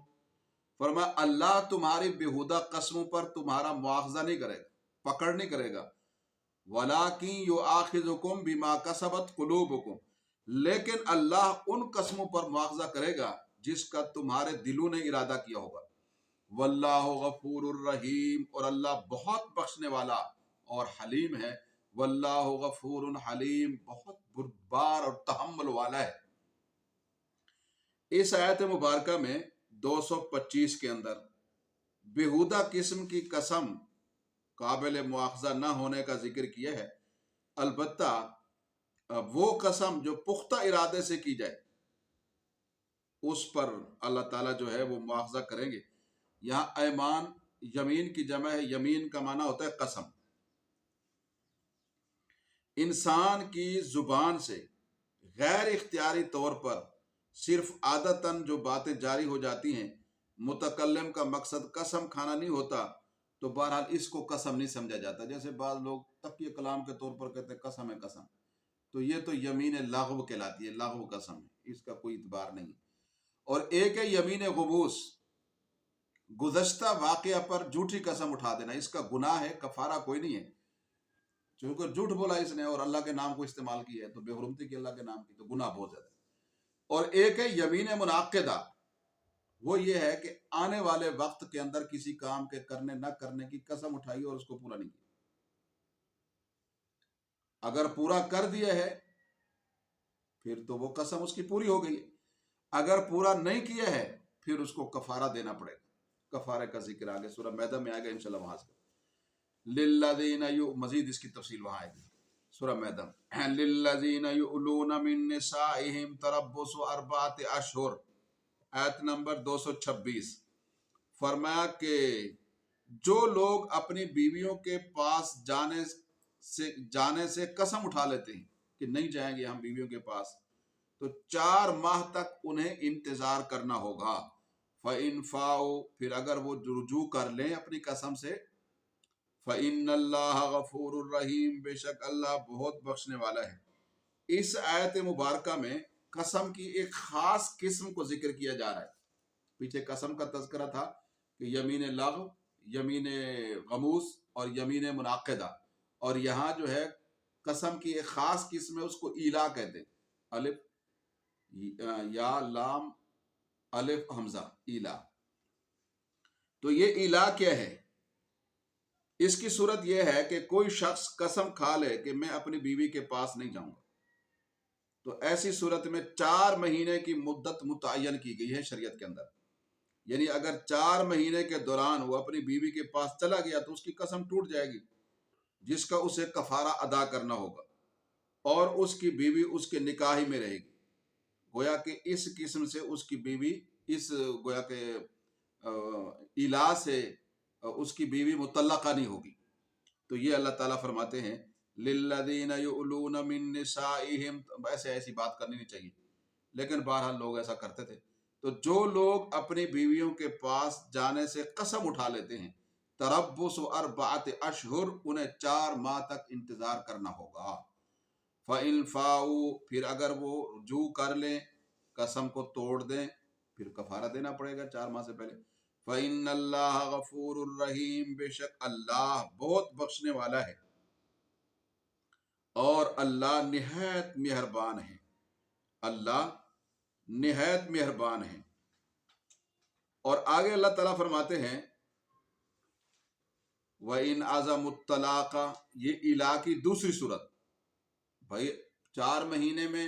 فرمایا اللہ تمہاری بیہودہ قسموں پر تمہارا مواخذہ نہیں کرے گا، پکڑ نہیں کرے گا۔ وَلَٰكِن يُؤَاخِذُكُم بِمَا كَسَبَتْ قُلُوبُكُم، لیکن اللہ ان قسموں پر مواخذہ کرے گا جس کا تمہارے دلوں نے ارادہ کیا ہوگا۔ واللہ غفور الرحیم، اور اللہ بہت بخشنے والا اور حلیم ہے۔ واللہ غفور حلیم، بہت بردبار اور تحمل والا ہے۔ اس آیت مبارکہ میں 225 کے اندر بیہودہ قسم کی قسم قابل مواخذہ نہ ہونے کا ذکر کیا ہے، البتہ وہ قسم جو پختہ ارادے سے کی جائے اس پر اللہ تعالیٰ جو ہے وہ مواخذہ کریں گے۔ یہاں ایمان یمین کی جمع ہے، یمین کا معنی ہوتا ہے قسم۔ انسان کی زبان سے غیر اختیاری طور پر صرف عادتاً جو باتیں جاری ہو جاتی ہیں، متکلم کا مقصد قسم کھانا نہیں ہوتا، تو بہرحال اس کو قسم نہیں سمجھا جاتا۔ جیسے بعض لوگ تقیہ کلام کے طور پر کہتے ہیں قسم ہے قسم، تو یہ تو یمین لغو کہلاتی ہے، لغو قسم ہے، اس کا کوئی اعتبار نہیں۔ اور ایک ہے یمین غموس، گزشتہ واقعہ پر جھوٹی قسم اٹھا دینا، اس کا گناہ ہے، کفارہ کوئی نہیں ہے، چونکہ جھوٹ بولا اس نے اور اللہ کے نام کو استعمال کیا ہے، تو بے حرمتی کی اللہ کے نام کی، تو گناہ بہت زیادہ ہے۔ اور ایک ہے یمین منعقدہ، وہ یہ ہے کہ آنے والے وقت کے اندر کسی کام کے کرنے نہ کرنے کی قسم اٹھائی اور اس کو پورا نہیں کیا۔ اگر پورا کر دیا ہے پھر تو وہ قسم اس کی پوری ہو گئی ہے، اگر پورا نہیں کیا ہے پھر اس کو کفارہ دینا پڑے گا۔ کفارے کا ذکر آگے سورہ میدہ میں آئے گا انشاءاللہ، وہاں سے للذین مزید اس کی تفصیل وہاں آئے گی سورہ میدہ۔ للذین یؤلون من نسائہم تربص 4 اشہر، آیت نمبر 226۔ فرمایا کہ جو لوگ اپنی بیویوں کے پاس جانے سے قسم اٹھا لیتے ہیں کہ نہیں جائیں گے ہم بیویوں کے پاس، تو 4 ماہ تک انہیں انتظار کرنا ہوگا۔ فَإِن فَاؤُوا، پھر اگر وہ رجوع کر لیں اپنی قسم سے، فَإِنَّ اللَّهَ غَفُورٌ الرَّحِيمٌ، بے شک اللہ بہت بخشنے والا ہے۔ اس آیت مبارکہ میں قسم کی ایک خاص قسم کو ذکر کیا جا رہا ہے۔ پیچھے قسم کا تذکرہ تھا کہ یمین لغو، یمین غموس اور یمین منعقدہ، اور یہاں جو ہے قسم کی ایک خاص قسم ہے، اس کو ایلا کہتے ہیں، الف یا لام الف حمزہ، ایلا۔ تو یہ ایلا کیا ہے؟ اس کی صورت یہ ہے کہ کوئی شخص قسم کھا لے کہ میں اپنی بیوی کے پاس نہیں جاؤں گا، تو ایسی صورت میں 4 مہینے کی مدت متعین کی گئی ہے شریعت کے اندر، یعنی اگر 4 مہینے کے دوران وہ اپنی بیوی کے پاس چلا گیا تو اس کی قسم ٹوٹ جائے گی، جس کا اسے کفارہ ادا کرنا ہوگا، اور اس کی بیوی اس کے نکاح میں رہے گی۔ گویا کہ اس قسم سے اس کی بیوی اس گویا کہ ایلا سے اس کی بیوی مطلقہ نہیں ہوگی۔ تو یہ اللہ تعالیٰ فرماتے ہیں للذین یؤلون من نسائہم، ایسی بات کرنی نہیں چاہیے، لیکن بہرحال لوگ ایسا کرتے تھے۔ تو جو لوگ اپنی بیویوں کے پاس جانے سے قسم اٹھا لیتے ہیں، تربص 4 اشہر، انہیں 4 ماہ تک انتظار کرنا ہوگا۔ فَإِن فَاؤُوا، پھر اگر وہ رجوع کر لیں، قسم کو توڑ دیں، پھر کفارہ دینا پڑے گا 4 ماہ سے پہلے۔ فَإِنَّ اللَّهَ غَفُورٌ الرَّحِيمٌ، بے شک اللہ بہت بخشنے والا ہے اور اللہ نہایت مہربان ہے، اللہ نہایت مہربان ہے۔ اور آگے اللہ تعالیٰ فرماتے ہیں وَإِنْ عَزَمُوا الطَّلَاقَ، یہ ایلا کی دوسری صورت۔ بھائی 4 مہینے میں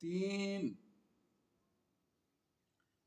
3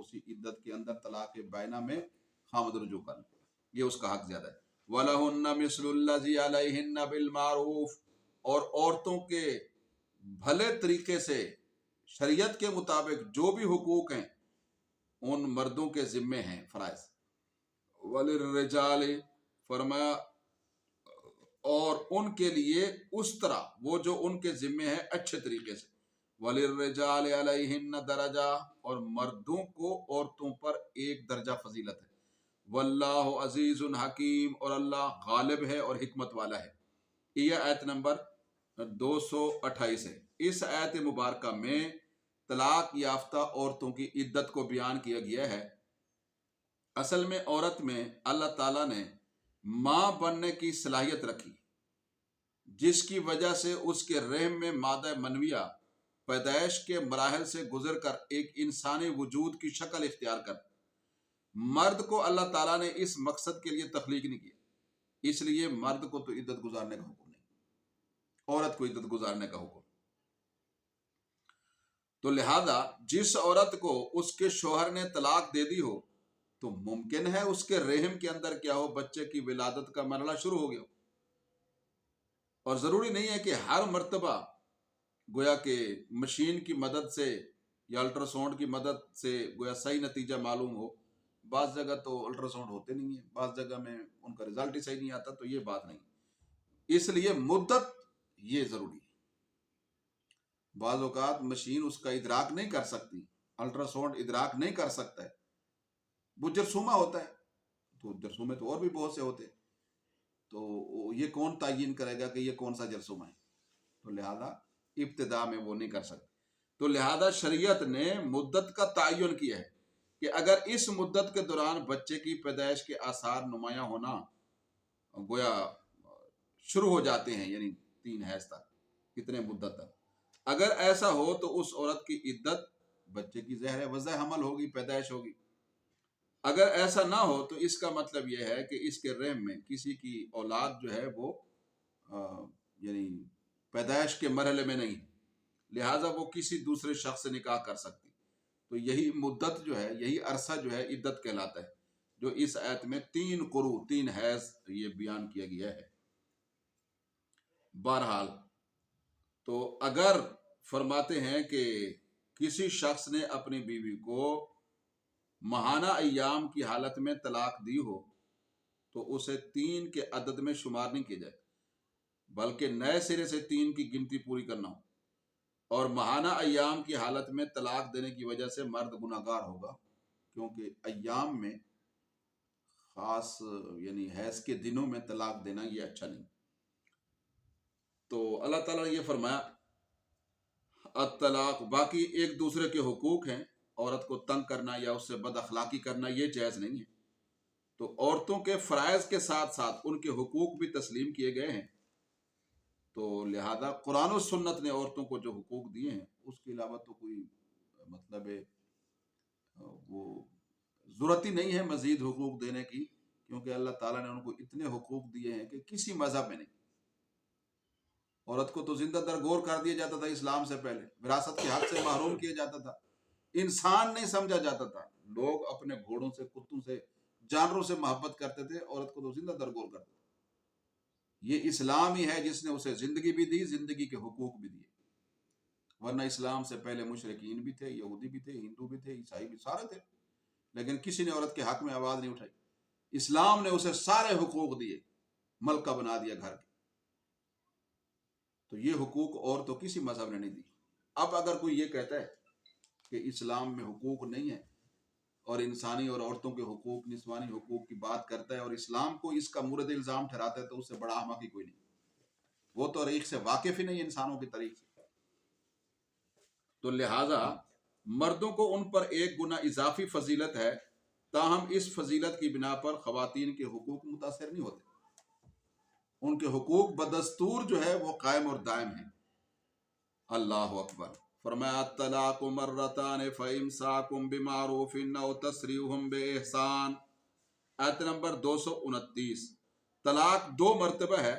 اسی عدت کے اندر طلاق بائنہ میں خامد رجوع کر لے، یہ اس کا حق زیادہ ہے۔ وَلَهُنَّ مِثْلُ الَّذِي عَلَيْهِنَّ بِالْمَعْرُوفِ، اور عورتوں کے بھلے طریقے سے شریعت کے مطابق جو بھی حقوق ہیں ان مردوں کے ذمے ہیں فرائض۔ وَلِلرِّجَالِ، فرمایا اور ان کے لیے اس طرح وہ جو ان کے ذمے ہے اچھے طریقے سے۔ وَلِلرِّجَالِ عَلَيْهِنَّ دَرَجَةٌ، اور مردوں کو عورتوں پر ایک درجہ فضیلت ہے۔ واللہ عزیز حکیم، اور اللہ غالب ہے اور حکمت والا ہے۔ یہ آیت نمبر 228 ہے۔ اس آیت مبارکہ میں طلاق یافتہ عورتوں کی عدت کو بیان کیا گیا ہے۔ اصل میں عورت میں اللہ تعالیٰ نے ماں بننے کی صلاحیت رکھی، جس کی وجہ سے اس کے رحم میں مادہ منویہ پیدائش کے مراحل سے گزر کر ایک انسانی وجود کی شکل اختیار کر۔ مرد کو اللہ تعالیٰ نے اس مقصد کے لیے تخلیق نہیں کیا، اس لیے مرد کو تو عدت گزارنے کا حکم نہیں، عورت کو عدت گزارنے کا حکم۔ تو لہذا جس عورت کو اس کے شوہر نے طلاق دے دی ہو تو ممکن ہے اس کے رحم کے اندر کیا ہو، بچے کی ولادت کا مرحلہ شروع ہو گیا ہو، اور ضروری نہیں ہے کہ ہر مرتبہ گویا کہ مشین کی مدد سے یا الٹرا ساؤنڈ کی مدد سے گویا صحیح نتیجہ معلوم ہو۔ بعض جگہ تو الٹرا ساؤنڈ ہوتے نہیں ہیں، بعض جگہ میں ان کا رزلٹ ہی صحیح نہیں آتا، تو یہ بات نہیں۔ اس لیے مدت یہ ضروری ہے۔ بعض اوقات مشین اس کا ادراک نہیں کر سکتی، الٹرا ساؤنڈ ادراک نہیں کر سکتا ہے، وہ جرثومہ ہوتا ہے، تو جرثومے تو اور بھی بہت سے ہوتے ہیں، تو یہ کون تعین کرے گا کہ یہ کون سا جرثومہ ہے؟ تو لہذا ابتدا میں وہ نہیں کر سکتے۔ تو لہذا شریعت نے مدت کا تعین کیا ہے کہ اگر اس مدت کے دوران بچے کی پیدائش کے آثار نمایاں ہونا گویا شروع ہو جاتے ہیں، یعنی 3 حیض تک، کتنے مدت تک، اگر ایسا ہو تو اس عورت کی عدت بچے کی زہر وضع حمل ہوگی، پیدائش ہوگی۔ اگر ایسا نہ ہو تو اس کا مطلب یہ ہے کہ اس کے رحم میں کسی کی اولاد جو ہے وہ یعنی پیدائش کے مرحلے میں نہیں، لہٰذا وہ کسی دوسرے شخص سے نکاح کر سکتی۔ تو یہی مدت جو ہے، یہی عرصہ جو ہے عدت کہلاتا ہے، جو اس آیت میں 3 قروء 3 حیض یہ بیان کیا گیا ہے۔ بہرحال تو اگر فرماتے ہیں کہ کسی شخص نے اپنی بیوی کو ماہانہ ایام کی حالت میں طلاق دی ہو تو اسے 3 کے عدد میں شمار نہیں کیا جائے، بلکہ نئے سرے سے 3 کی گنتی پوری کرنا ہو۔ اور ماہانہ ایام کی حالت میں طلاق دینے کی وجہ سے مرد گناہگار ہوگا، کیونکہ ایام میں خاص یعنی حیض کے دنوں میں طلاق دینا یہ اچھا نہیں۔ تو اللہ تعالیٰ نے یہ فرمایا الطلاق، باقی ایک دوسرے کے حقوق ہیں، عورت کو تنگ کرنا یا اس سے بد اخلاقی کرنا یہ جائز نہیں ہے۔ تو عورتوں کے فرائض کے ساتھ ساتھ ان کے حقوق بھی تسلیم کیے گئے ہیں، تو لہذا قرآن و سنت نے عورتوں کو جو حقوق دیے ہیں اس کے علاوہ تو کوئی مطلب وہ ضرورت ہی نہیں ہے مزید حقوق دینے کی، کیونکہ اللہ تعالیٰ نے ان کو اتنے حقوق دیے ہیں کہ کسی مذہب میں نہیں۔ عورت کو تو زندہ درگور کر دیا جاتا تھا اسلام سے پہلے، وراثت کے حق سے محروم کیا جاتا تھا، انسان نہیں سمجھا جاتا تھا، لوگ اپنے گھوڑوں سے، کتوں سے، جانوروں سے محبت کرتے تھے، عورت کو تو زندہ درگور کرتے تھے۔ یہ اسلام ہی ہے جس نے اسے زندگی بھی دی، زندگی کے حقوق بھی دیے، ورنہ اسلام سے پہلے مشرکین بھی تھے، یہودی بھی تھے، ہندو بھی تھے، عیسائی بھی، سارے تھے، لیکن کسی نے عورت کے حق میں آواز نہیں اٹھائی۔ اسلام نے اسے سارے حقوق دیے، ملکہ بنا دیا گھر کے۔ تو یہ حقوق اور تو کسی مذہب نے نہیں دی۔ اب اگر کوئی یہ کہتا ہے کہ اسلام میں حقوق نہیں ہے اور انسانی اور عورتوں کے حقوق، نسوانی حقوق کی بات کرتا ہے اور اسلام کو اس کا مورد الزام ٹھہراتا ہے، تو اس سے بڑا احمق ہی کوئی نہیں۔ وہ تو تاریخ سے واقف ہی نہیں ہے، انسانوں کی تاریخ سے۔ تو لہذا مردوں کو ان پر 1 گنا اضافی فضیلت ہے، تاہم اس فضیلت کی بنا پر خواتین کے حقوق متاثر نہیں ہوتے، ان کے حقوق بدستور جو ہے وہ قائم اور دائم ہیں۔ اللہ اکبر۔ فرمایا الطلاق مرتان فامساک بمعروف او تسریح باحسان، آیت نمبر 229۔ طلاق 2 مرتبہ ہے،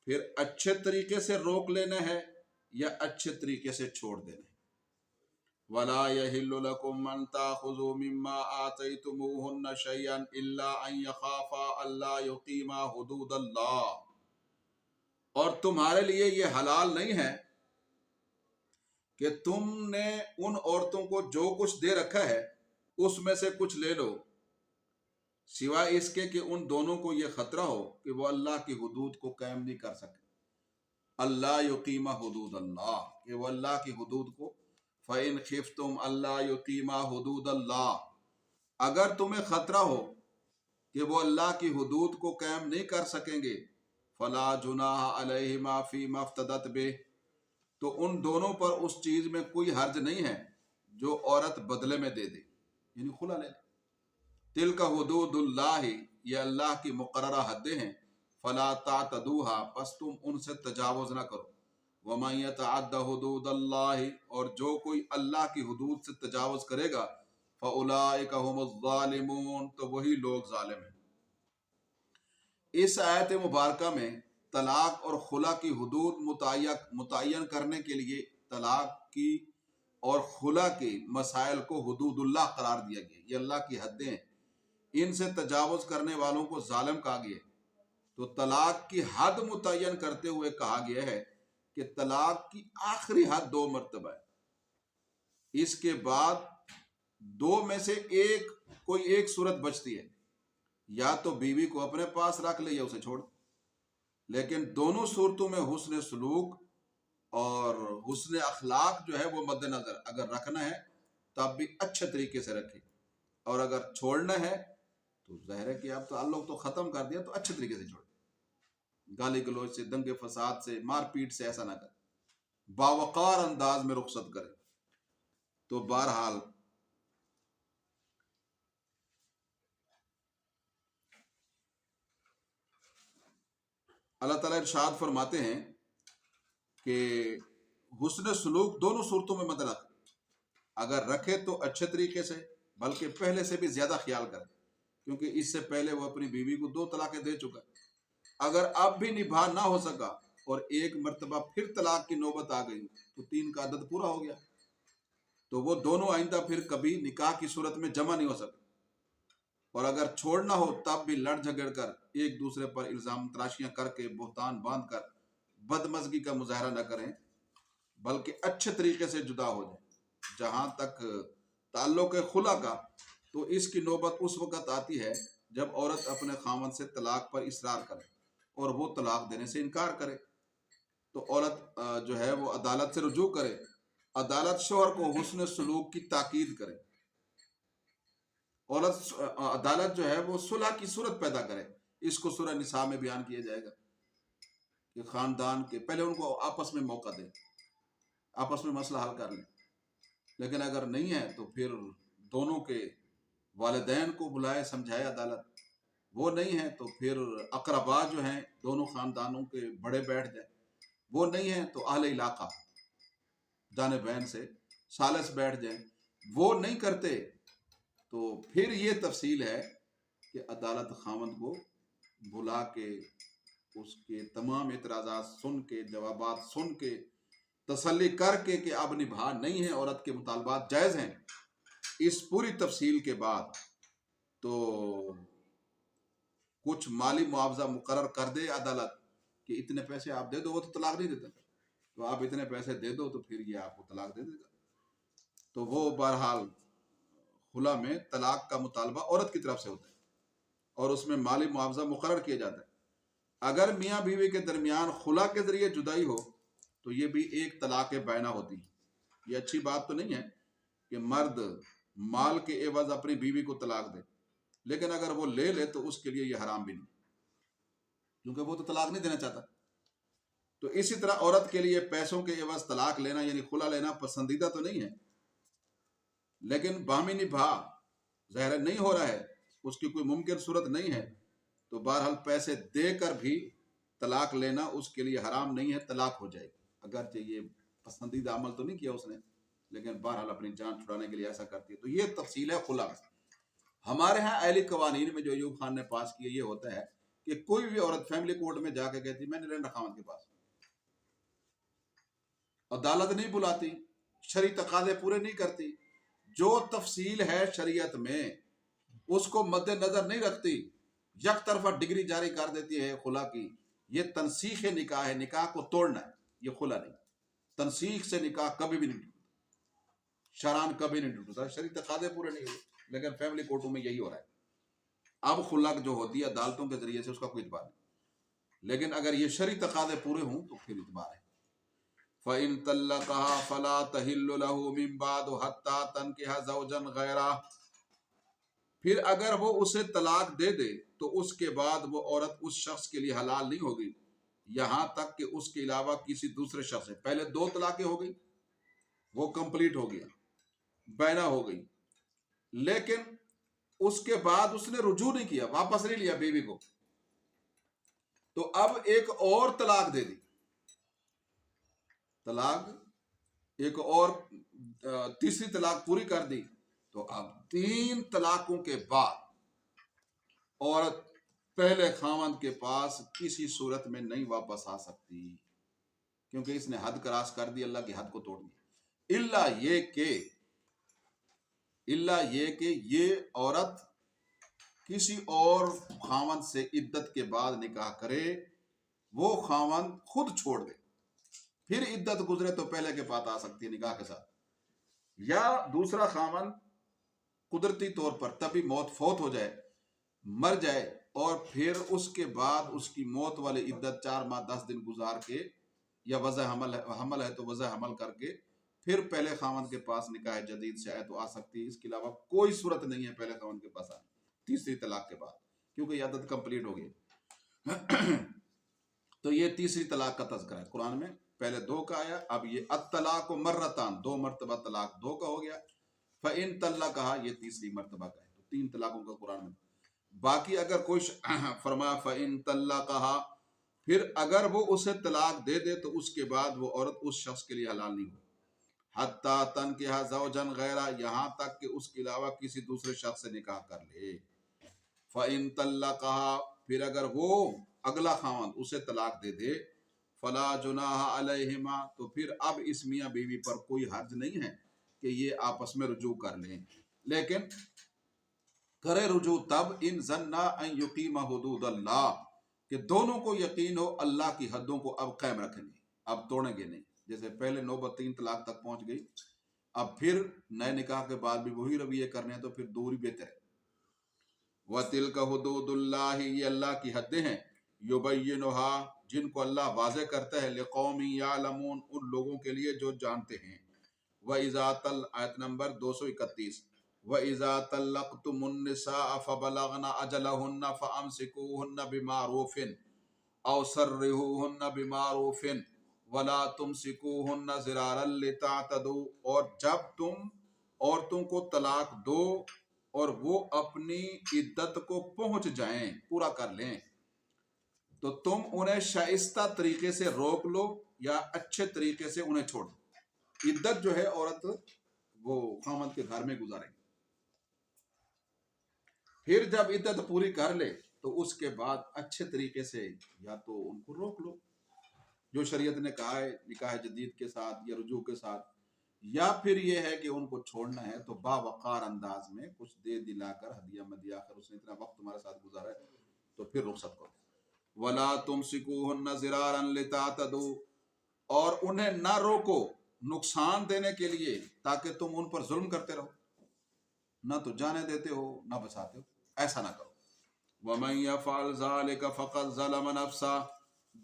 پھر اچھے طریقے سے روک لینا ہے یا اچھے طریقے سے چھوڑ دینا ہے۔ ولا يحل لكم أن تأخذوا مما آتيتموهن شيئا إلا أن يخافا ألا يقيما حدود اللہ، اور تمہارے لیے یہ حلال نہیں ہے کہ تم نے ان عورتوں کو جو کچھ دے رکھا ہے اس میں سے کچھ لے لو، سوائے اس کے کہ ان دونوں کو یہ خطرہ ہو کہ وہ اللہ کی حدود کو قائم نہیں کر سکے۔ اللہ یقیمہ حدود اللہ، کہ وہ اللہ کی حدود کو، فَإِنْ خِفْتُمْ اللہ یقیمہ حدود اللہ، اگر تمہیں خطرہ ہو کہ وہ اللہ کی حدود کو قائم نہیں کر سکیں گے، فَلَا جُنَاحَ عَلَيْهِمَا فِي مَا افْتَدَتْ بِهِ، تو ان دونوں پر اس چیز میں کوئی حرج نہیں ہے جو عورت بدلے میں دے دے، یعنی خلا لے لے۔ تِلْکَ حدود اللہ، یہ اللہ کی مقررہ حدیں ہیں، فَلَا تَعْتَدُوهَا، پس تم ان سے تجاوز نہ کرو۔ وَمَن يَتَعَدَّ حُدُودَ اللَّهِ، اور جو کوئی اللہ کی حدود سے تجاوز کرے گا، فَأُولَٰئِكَ هُمُ الظَّالِمُونَ، تو وہی لوگ ظالم ہیں۔ اس آیت مبارکہ میں طلاق اور خلا کی حدود متعین کرنے کے لیے طلاق کی اور خلا کے مسائل کو حدود اللہ قرار دیا گیا، یہ اللہ کی حدیں ہیں، ان سے تجاوز کرنے والوں کو ظالم کہا گیا ہے۔ تو طلاق کی حد متعین کرتے ہوئے کہا گیا ہے کہ طلاق کی آخری حد 2 مرتبہ ہے، اس کے بعد 2 میں سے کوئی ایک صورت بچتی ہے، یا تو بیوی کو اپنے پاس رکھ لے یا اسے چھوڑ، لیکن دونوں صورتوں میں حسن سلوک اور حسن اخلاق جو ہے وہ مد نظر، اگر رکھنا ہے تب بھی اچھے طریقے سے رکھے، اور اگر چھوڑنا ہے تو ظاہر ہے کہ اب تعلق تو ختم کر دیا تو اچھے طریقے سے چھوڑے، گالی گلوچ سے، دنگے فساد سے، مار پیٹ سے ایسا نہ کرے، باوقار انداز میں رخصت کرے۔ تو بہرحال اللہ تعالیٰ ارشاد فرماتے ہیں کہ حسن سلوک دونوں صورتوں میں مد رکھ، اگر رکھے تو اچھے طریقے سے، بلکہ پہلے سے بھی زیادہ خیال کرے، کیونکہ اس سے پہلے وہ اپنی بیوی کو 2 طلاقیں دے چکا۔ اگر اب بھی نبھا نہ ہو سکا اور ایک مرتبہ پھر طلاق کی نوبت آ گئی تو 3 کا عدد پورا ہو گیا، تو وہ دونوں آئندہ پھر کبھی نکاح کی صورت میں جمع نہیں ہو سکتے، اور اگر چھوڑنا ہو تب بھی لڑ جھگڑ کر ایک دوسرے پر الزام تراشیاں کر کے بہتان باندھ کر بدمزگی کا مظاہرہ نہ کریں، بلکہ اچھے طریقے سے جدا ہو جائیں۔ جہاں تک تعلق خلا کا، تو اس کی نوبت اس وقت آتی ہے جب عورت اپنے خاوند سے طلاق پر اصرار کرے اور وہ طلاق دینے سے انکار کرے، تو عورت جو ہے وہ عدالت سے رجوع کرے، عدالت شوہر کو حسن سلوک کی تاکید کرے، عدالت جو ہے وہ صلح کی صورت پیدا کرے۔ اس کو سورہ نساء میں بیان کیا جائے گا کہ خاندان کے پہلے ان کو آپس میں موقع دے، آپس میں مسئلہ حل کر لیں، لیکن اگر نہیں ہے تو پھر دونوں کے والدین کو بلائے، سمجھائے عدالت، وہ نہیں ہے تو پھر اقربا جو ہیں دونوں خاندانوں کے بڑے بیٹھ جائیں، وہ نہیں ہے تو اہل علاقہ جانبین سے ثالث بیٹھ جائیں، وہ نہیں کرتے تو پھر یہ تفصیل ہے کہ عدالت خاوند کو بلا کے اس کے تمام اعتراضات سن کے، جوابات سن کے، تسلی کر کے کہ اب نبھا نہیں ہے، عورت کے مطالبات جائز ہیں، اس پوری تفصیل کے بعد تو کچھ مالی معاوضہ مقرر کر دے عدالت کہ اتنے پیسے آپ دے دو، وہ تو طلاق نہیں دیتا، تو آپ اتنے پیسے دے دو تو پھر یہ آپ کو طلاق دے دے گا، تو وہ بہرحال خلا میں طلاق کا مطالبہ عورت کی طرف سے ہوتا ہے اور اس میں مالی معاوضہ مقرر کیا جاتا ہے۔ اگر میاں بیوی کے درمیان خلا کے ذریعے جدائی ہو تو یہ بھی ایک طلاق بائنہ ہوتی ہے۔ یہ اچھی بات تو نہیں ہے کہ مرد مال کے عوض اپنی بیوی کو طلاق دے، لیکن اگر وہ لے لے تو اس کے لیے یہ حرام بھی نہیں، کیونکہ وہ تو طلاق نہیں دینا چاہتا۔ تو اسی طرح عورت کے لیے پیسوں کے عوض طلاق لینا یعنی خلا لینا پسندیدہ تو نہیں ہے، لیکن باہمی نبھا ظاہر نہیں ہو رہا ہے، اس کی کوئی ممکن صورت نہیں ہے، تو بہرحال پیسے دے کر بھی طلاق لینا اس کے لیے حرام نہیں ہے، طلاق ہو جائے گی، اگرچہ یہ پسندیدہ عمل تو نہیں کیا اس نے، لیکن بہرحال اپنی جان چھڑانے کے لیے ایسا کرتی ہے۔ تو یہ تفصیل ہے خلا میں۔ ہمارے ہاں اہلی قوانین میں جو ایوب خان نے پاس کیا یہ ہوتا ہے کہ کوئی بھی عورت فیملی کورٹ میں جا کے کہتی میں نے رہنا خاوند کے پاس، عدالت نہیں بلاتی، شرعی تقاضے پورے نہیں کرتی، جو تفصیل ہے شریعت میں اس کو مد نظر نہیں رکھتی، یک طرفہ ڈگری جاری کر دیتی ہے خلا کی، یہ تنسیخ نکاح ہے، نکاح کو توڑنا ہے، یہ خلا نہیں۔ تنسیخ سے نکاح کبھی بھی نہیں ٹوٹتا، شرعاً کبھی نہیں ٹوٹتا، شرعی تقاضے پورے نہیں ہوئے، لیکن فیملی کورٹوں میں یہی ہو رہا ہے۔ اب خلا جو ہوتی ہے عدالتوں کے ذریعے سے اس کا کوئی اعتبار نہیں، لیکن اگر یہ شرعی تقاضے پورے ہوں تو پھر اعتبار ہے۔ فَإِن طَلَّقَهَا فَلَا تَحِلُّ لَهُ مِن بَعْدُ حَتَّى تَنكِحَ زَوْجًا غَيْرَهُ، پھر اگر وہ اسے طلاق دے دے تو اس کے بعد وہ عورت اس شخص کے لیے حلال نہیں ہوگی یہاں تک کہ اس کے علاوہ کسی دوسرے شخص سے، پہلے 2 طلاقیں ہو گئی، وہ کمپلیٹ ہو گیا، بینہ ہو گئی، لیکن اس کے بعد اس نے رجوع نہیں کیا، واپس نہیں لیا بیوی کو، تو اب ایک اور طلاق دے دی، طلاق ایک اور تیسری طلاق پوری کر دی، تو اب 3 طلاقوں کے بعد عورت پہلے خاوند کے پاس کسی صورت میں نہیں واپس آ سکتی، کیونکہ اس نے حد کراس کر دی، اللہ کی حد کو توڑ دی، الا یہ کہ یہ عورت کسی اور خاوند سے عدت کے بعد نکاح کرے، وہ خاوند خود چھوڑ دے، پھر عدت گزرے تو پہلے کے پاس آ سکتی ہے نکاح کے ساتھ، یا دوسرا خاوند قدرتی طور پر تبھی فوت ہو جائے، مر جائے، اور پھر اس کے بعد اس کی موت والی عدت 4 ماہ 10 دن گزار کے، یا وضع حمل ہے تو وضع حمل کر کے پھر پہلے خاوند کے پاس نکاح جدید سے آئے تو آ سکتی ہے، اس کے علاوہ کوئی صورت نہیں ہے پہلے خاوند کے پاس آنے تیسری طلاق کے بعد، کیونکہ یہ عدد کمپلیٹ ہو گئی۔ تو یہ تیسری طلاق کا تذکرہ ہے قرآن میں، پہلے 2 کا آیا، اب یہ الطلاق مرتان، 2 مرتبہ طلاق 2 کا ہو گیا، فَإِن طَلَّقَهَا یہ تیسری مرتبہ کا ہے، تو 3 طلاقوں کا قرآن میں۔ باقی اگر کوئی فرمایا فَإِن طَلَّقَهَا، پھر اگر وہ اسے طلاق دے دے تو اس کے بعد وہ عورت اس شخص کے لیے حلال نہیں ہو، حَتَّى تَنكِحَ زَوْجًا غَيْرَهُ، یہاں تک کہ اس کے علاوہ کسی دوسرے شخص سے نکاح کر لے۔ فَإِن طَلَّقَهَا، پھر اگر وہ اگلا خاوند اسے طلاق دے دے، فَلَا جُنَاحَ عَلَيْهِمَا، تو پھر اب اس میاں بیوی پر کوئی حرج نہیں ہے کہ یہ آپس میں رجوع کر لیں، لیکن کرے رجوع تب ان ظنا ان یقیم حدود اللہ، کہ دونوں کو یقین ہو اللہ کی حدوں کو اب قائم رکھیں گے، اب توڑیں گے نہیں، جیسے پہلے نوبت 3 طلاق تک پہنچ گئی، اب پھر نئے نکاح کے بعد بھی وہی رویے کرنے ہیں تو پھر دور ہی بہتر ہے۔ وَتِلْكَ حُدُودُ اللَّهِ، یہ اللہ کی حدیں ہیں، يُبَيِّنُهَا، جن کو اللہ واضح کرتا ہے، لِقَوْمٍ يَعْلَمُونَ، ان لوگوں کے لیے جو جانتے ہیں۔ وَإِذَا آیت نمبر 231، وَإِذَا طَلَّقْتُمُ النِّسَاءَ فَبَلَغْنَ أَجَلَهُنَّ فَأَمْسِكُوهُنَّ بِمَعْرُوفٍ أَوْ سَرِّحُوهُنَّ بِمَعْرُوفٍ وَلَا تُمْسِكُوهُنَّ ضِرَارًا لِتَعْتَدُوا، اور جب تم عورتوں کو طلاق دو اور وہ اپنی عدت کو پہنچ جائیں، پورا کر لیں، تو تم انہیں شائستہ طریقے سے روک لو یا اچھے طریقے سے انہیں چھوڑ دو۔ عدت جو ہے عورت وہ خاوند کے گھر میں گزارے، پھر جب عدت پوری کر لے تو اس کے بعد اچھے طریقے سے یا تو ان کو روک لو جو شریعت نے کہا ہے نکاح جدید کے ساتھ یا رجوع کے ساتھ، یا پھر یہ ہے کہ ان کو چھوڑنا ہے تو باوقار انداز میں کچھ دے دلا کر ہدیہ مدیہ کر، اس نے اتنا وقت تمہارے ساتھ گزارا ہے تو پھر رخصت کرو۔ وَلَا تُمْسِكُوهُنَّ ضِرَارًا لِتَعْتَدُوا، اور انہیں نہ روکو نقصان دینے کے لیے تاکہ تم ان پر ظلم کرتے رہو، نہ تو جانے دیتے ہو نہ بچاتے ہو، ایسا نہ کرو۔ وَمَن يَفْعَلْ ذَلِكَ فَقَدْ ظَلَمَ نَفْسَهُ،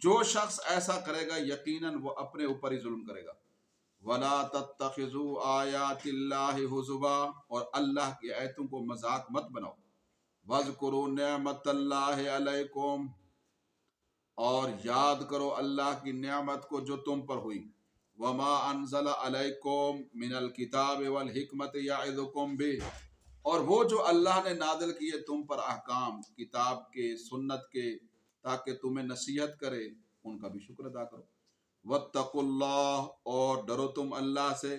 جو شخص ایسا کرے گا یقیناً وہ اپنے اوپر ہی ظلم کرے گا۔ وَلَا تَتَّخِذُوا آيَاتِ اللَّهِ هُزُوًا، اور اللہ کی آیتوں کو مذاق مت بناؤ۔ وَاذْكُرُوا نِعْمَتَ اللَّهِ عَلَيْكُمْ، اور یاد کرو اللہ کی نعمت کو جو تم پر ہوئی۔ وَمَا أَنزَلَ عَلَيْكُمْ مِنَ الْكِتَابِ وَالْحِكْمَةِ يَعِظُكُمْ بِهِ، اور وہ جو اللہ نے نازل کیے تم پر احکام کتاب کے سنت کے تاکہ تمہیں نصیحت کرے، ان کا بھی شکر ادا کرو۔ وَاتَّقُوا اللَّهَ، اور ڈرو تم اللہ سے۔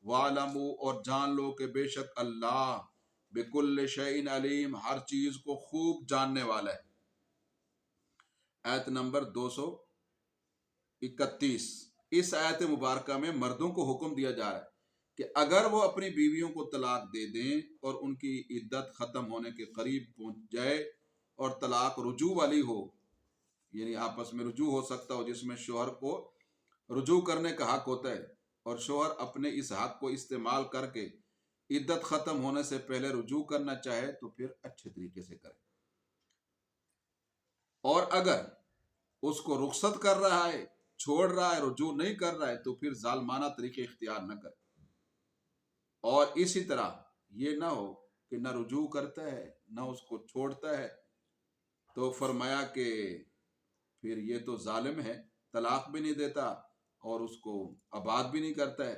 وَاعْلَمُوا، اور جان لو کہ بے شک اللہ بِكُلِّ شَيْءٍ عَلِيمٌ، ہر چیز کو خوب جاننے والا ہے۔ آیت نمبر 231، اس آیت مبارکہ میں مردوں کو حکم دیا جا رہا ہے کہ اگر وہ اپنی بیویوں کو طلاق دے دیں اور ان کی عدت ختم ہونے کے قریب پہنچ جائے اور طلاق رجوع والی ہو، یعنی آپس میں رجوع ہو سکتا ہو، جس میں شوہر کو رجوع کرنے کا حق ہوتا ہے اور شوہر اپنے اس حق کو استعمال کر کے عدت ختم ہونے سے پہلے رجوع کرنا چاہے تو پھر اچھے طریقے سے کرے، اور اگر اس کو رخصت کر رہا ہے، چھوڑ رہا ہے، رجوع نہیں کر رہا ہے، تو پھر ظالمانہ طریقے اختیار نہ کرے، اور اسی طرح یہ نہ ہو کہ نہ رجوع کرتا ہے نہ اس کو چھوڑتا ہے، تو فرمایا کہ پھر یہ تو ظالم ہے، طلاق بھی نہیں دیتا اور اس کو آباد بھی نہیں کرتا ہے۔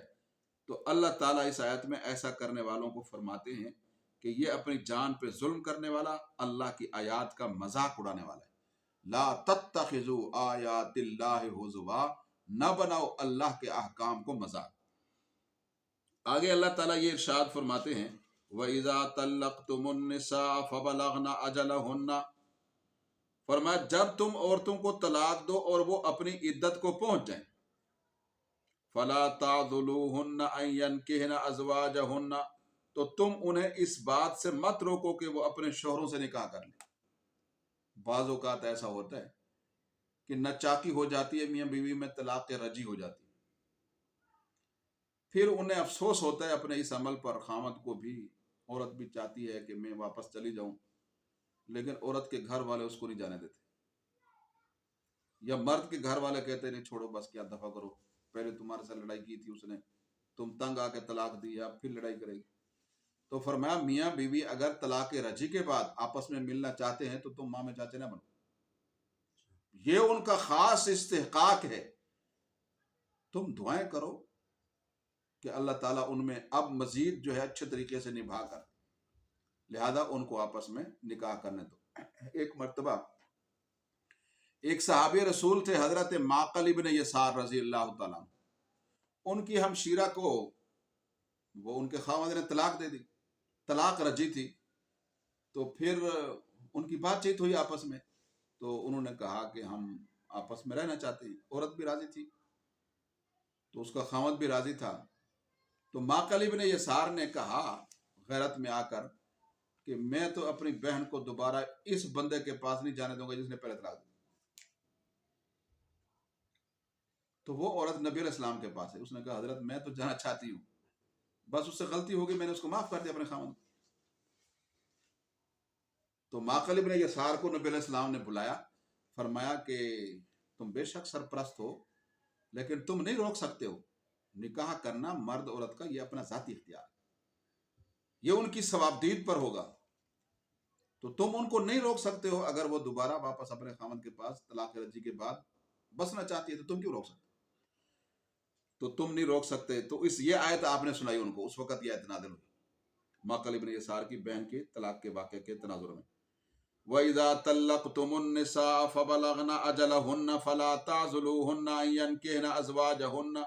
تو اللہ تعالیٰ اس آیت میں ایسا کرنے والوں کو فرماتے ہیں کہ یہ اپنی جان پہ ظلم کرنے والا، اللہ کی آیات کا مذاق اڑانے والا ہے۔ لا تتخذوا آیات اللہ ہزوا، نہ بناؤ اللہ کے احکام کو مذاق۔ آگے اللہ تعالیٰ یہ ارشاد فرماتے ہیں وَإِذَا طَلَّقْتُمُ النِّسَاءَ فَبَلَغْنَ أَجَلَهُنَّ، فرمایا جب تم عورتوں کو طلاق دو اور وہ اپنی عدت کو پہنچ جائیں، فَلَا تَعْضُلُوهُنَّ أَن يَنكِحْنَ أَزْوَاجَهُنَّ، تو تم انہیں اس بات سے مت روکو کہ وہ اپنے شوہروں سے نکاح کر لیں۔ بعض اوقات ایسا ہوتا ہے کہ ناچاکی ہو جاتی ہے، میاں بیوی میں طلاق رجعی ہو جاتی ہے، پھر انہیں افسوس ہوتا ہے اپنے اس عمل پر، خاوند کو بھی، عورت بھی چاہتی ہے کہ میں واپس چلی جاؤں، لیکن عورت کے گھر والے اس کو نہیں جانے دیتے، یا مرد کے گھر والے کہتے نہیں چھوڑو بس کیا دفع کرو، پہلے تمہارے ساتھ لڑائی کی تھی اس نے، تم تنگ آ کے طلاق دی، اب پھر لڑائی کرے گی۔ تو فرمایا میاں بیوی اگر طلاق رجعی کے بعد آپس میں ملنا چاہتے ہیں تو تم ماں چاچے نہ بنو، یہ ان کا خاص استحقاق ہے۔ تم دعائیں کرو کہ اللہ تعالیٰ ان میں اب مزید جو ہے اچھے طریقے سے نبھا کر، لہذا ان کو آپس میں نکاح کرنے دو۔ ایک مرتبہ ایک صحابی رسول تھے حضرت معقل ابن یسار رضی اللہ تعالیٰ عنہ، ان کی ہمشیرہ کو وہ ان کے خاوند نے طلاق دے دی، طلاق رجعی تھی، تو پھر ان کی بات چیت ہوئی آپس میں، تو انہوں نے کہا کہ ہم آپس میں رہنا چاہتے ہیں، عورت بھی راضی تھی تو اس کا خاوند بھی راضی تھا، تو معقل ابن یسار نے کہا غیرت میں آ کر کہ میں تو اپنی بہن کو دوبارہ اس بندے کے پاس نہیں جانے دوں گا جس نے پہلے طلاق دی۔ تو وہ عورت نبی علیہ السلام کے پاس ہے، اس نے کہا حضرت میں تو جانا چاہتی ہوں، بس اس سے غلطی ہوگی، میں نے اس کو معاف کر دیا اپنے خاوند کو۔ تو معقل ابن یسار کو نبی علیہ السلام نے بلایا، فرمایا کہ تم بے شک سرپرست ہو لیکن تم نہیں روک سکتے ہو، نکاح کرنا مرد عورت کا یہ اپنا ذاتی اختیار ہے، یہ ان کی ثوابدید پر ہوگا، تو تم ان کو نہیں روک سکتے ہو، اگر وہ دوبارہ واپس اپنے خاوند کے پاس طلاق رجعی کے بعد بسنا چاہتی ہے تو تم کیوں روک سکتے؟ تو تم نہیں روک سکتے۔ تو اس یہ آیت آپ نے سنائی ان کو، اس وقت یہ آیت نازل ہوئی معقل ابن یسار کی بہن کے طلاق کے واقعے کے تناظر میں۔ وَإِذَا طَلَّقْتُمُ النِّسَاءَ فَبَلَغْنَ أَجَلَهُنَّ فَلَا تَعْضُلُوهُنَّ أَن يَنكِحْنَ أَزْوَاجَهُنَّ،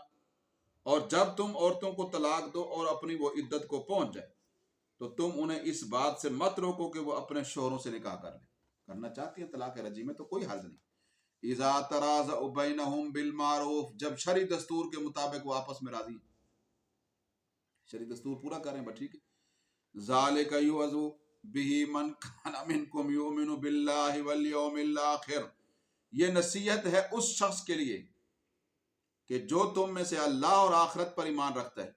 اور جب تم عورتوں کو طلاق دو اور اپنی وہ عدت کو پہنچ جائے تو تم انہیں اس بات سے مت روکو کہ وہ اپنے شوہروں سے نکاح کر لیں، کرنا چاہتی ہیں طلاق رجعی میں تو کوئی حرج نہیں۔ اذا تراضوا بینہم بالمعروف، جب شرعی دستور کے مطابق وہ آپس میں راضی ہیں، شرعی دستور پورا کریں، بس ٹھیک ہے۔ ذالک یوعظ بہ من کان منکم یؤمن باللہ والیوم الاخر، یہ نصیحت ہے اس شخص کے لیے کہ جو تم میں سے اللہ اور آخرت پر ایمان رکھتا ہے۔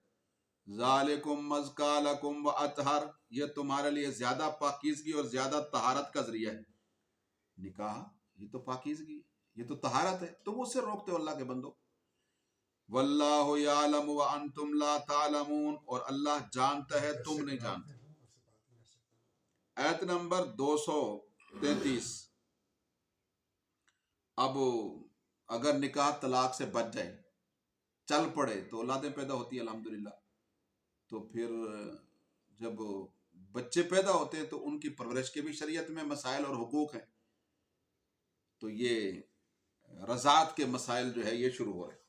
ذالکم ازکا لکم واطہر، یہ تمہارے لیے زیادہ پاکیزگی اور زیادہ طہارت کا ذریعہ ہے۔ نکاح یہ تو پاکیزگی ہے، یہ تو طہارت ہے، تم اس سے روکتے ہو اللہ کے بندو۔ واللہ یعلم وانتم لا تعلمون، اور اللہ جانتا ہے تم نہیں جانتے۔ آیت نمبر 233۔ اب اگر نکاح طلاق سے بچ جائے، چل پڑے تو اولادیں پیدا ہوتی ہیں الحمدللہ، تو پھر جب بچے پیدا ہوتے ہیں تو ان کی پرورش کے بھی شریعت میں مسائل اور حقوق ہیں، تو یہ رضاعت کے مسائل جو ہے یہ شروع ہو رہے ہیں۔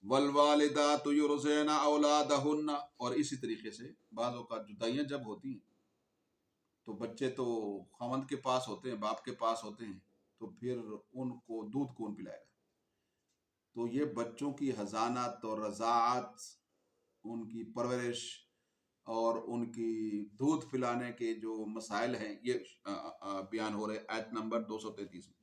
والوالدات یرضعن اولادہن، اور اسی طریقے سے بعض اوقات جدائیاں جب ہوتی ہیں تو بچے تو خاوند کے پاس ہوتے ہیں، باپ کے پاس ہوتے ہیں، تو پھر ان کو دودھ کون پلائے گا؟ تو یہ بچوں کی حضانت اور رضاعت ان کی پرورش اور ان کی دودھ پلانے کے جو مسائل ہیں یہ بیان ہو رہے آیت نمبر 233 میں.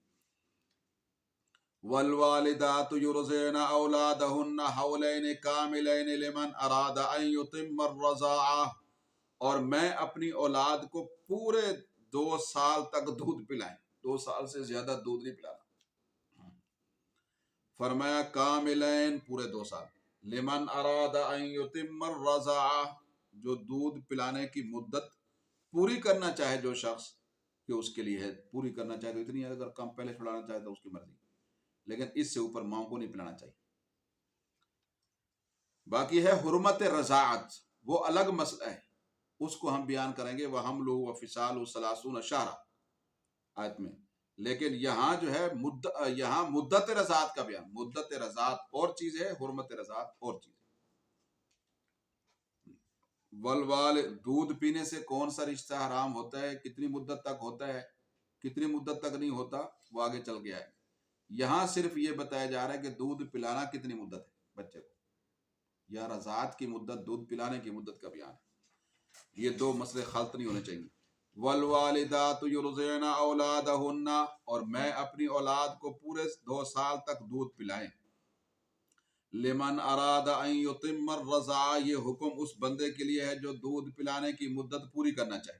والوالدات يرضعن اولادهن حولین کاملین لمن اراد ان یتم الرضاعہ، اور میں اپنی اولاد کو پورے 2 سال تک دودھ پلائیں، 2 سال سے زیادہ دودھ نہیں پلانا. فرمایا کاملین پورے 2 سال، لمن اراد ان یتم الرضاعہ جو دودھ پلانے کی مدت پوری کرنا چاہے، جو شخص کہ اس کے لیے ہے پوری کرنا چاہے تو اتنی ہے، اگر کم پہلے چھڑانا چاہے تو اس کی مرضی، لیکن اس سے اوپر ماں کو نہیں پلانا چاہیے. باقی ہے حرمت رضاعت، وہ الگ مسئلہ ہے، اس کو ہم بیان کریں گے. وحملہ وفصالہ 30 شہرا آیت میں. لیکن یہاں جو ہے یہاں مدت رضاعت کا بیان، مدت رضاعت اور چیز ہے، حرمت رضاعت اور چیز ہے. دودھ پینے سے کون سا رشتہ حرام ہوتا ہے، کتنی مدت تک ہوتا ہے، کتنی مدت تک نہیں ہوتا، وہ آگے چل گیا ہے. یہاں صرف یہ بتایا جا رہا ہے کہ دودھ پلانا کتنی مدت ہے بچے کو، یا رضاعت کی مدت، دودھ پلانے کی مدت کا بیان ہے. یہ 2 مسئلے خلط نہیں ہونے چاہیے. والوالدات یرضعن اولادہن، اور میں اپنی اولاد کو پورے 2 سال تک دودھ پلائیں. لمن اراد ان یتم الرضاعہ، یہ حکم اس بندے کے لیے ہے جو دودھ پلانے کی مدت پوری کرنا چاہے.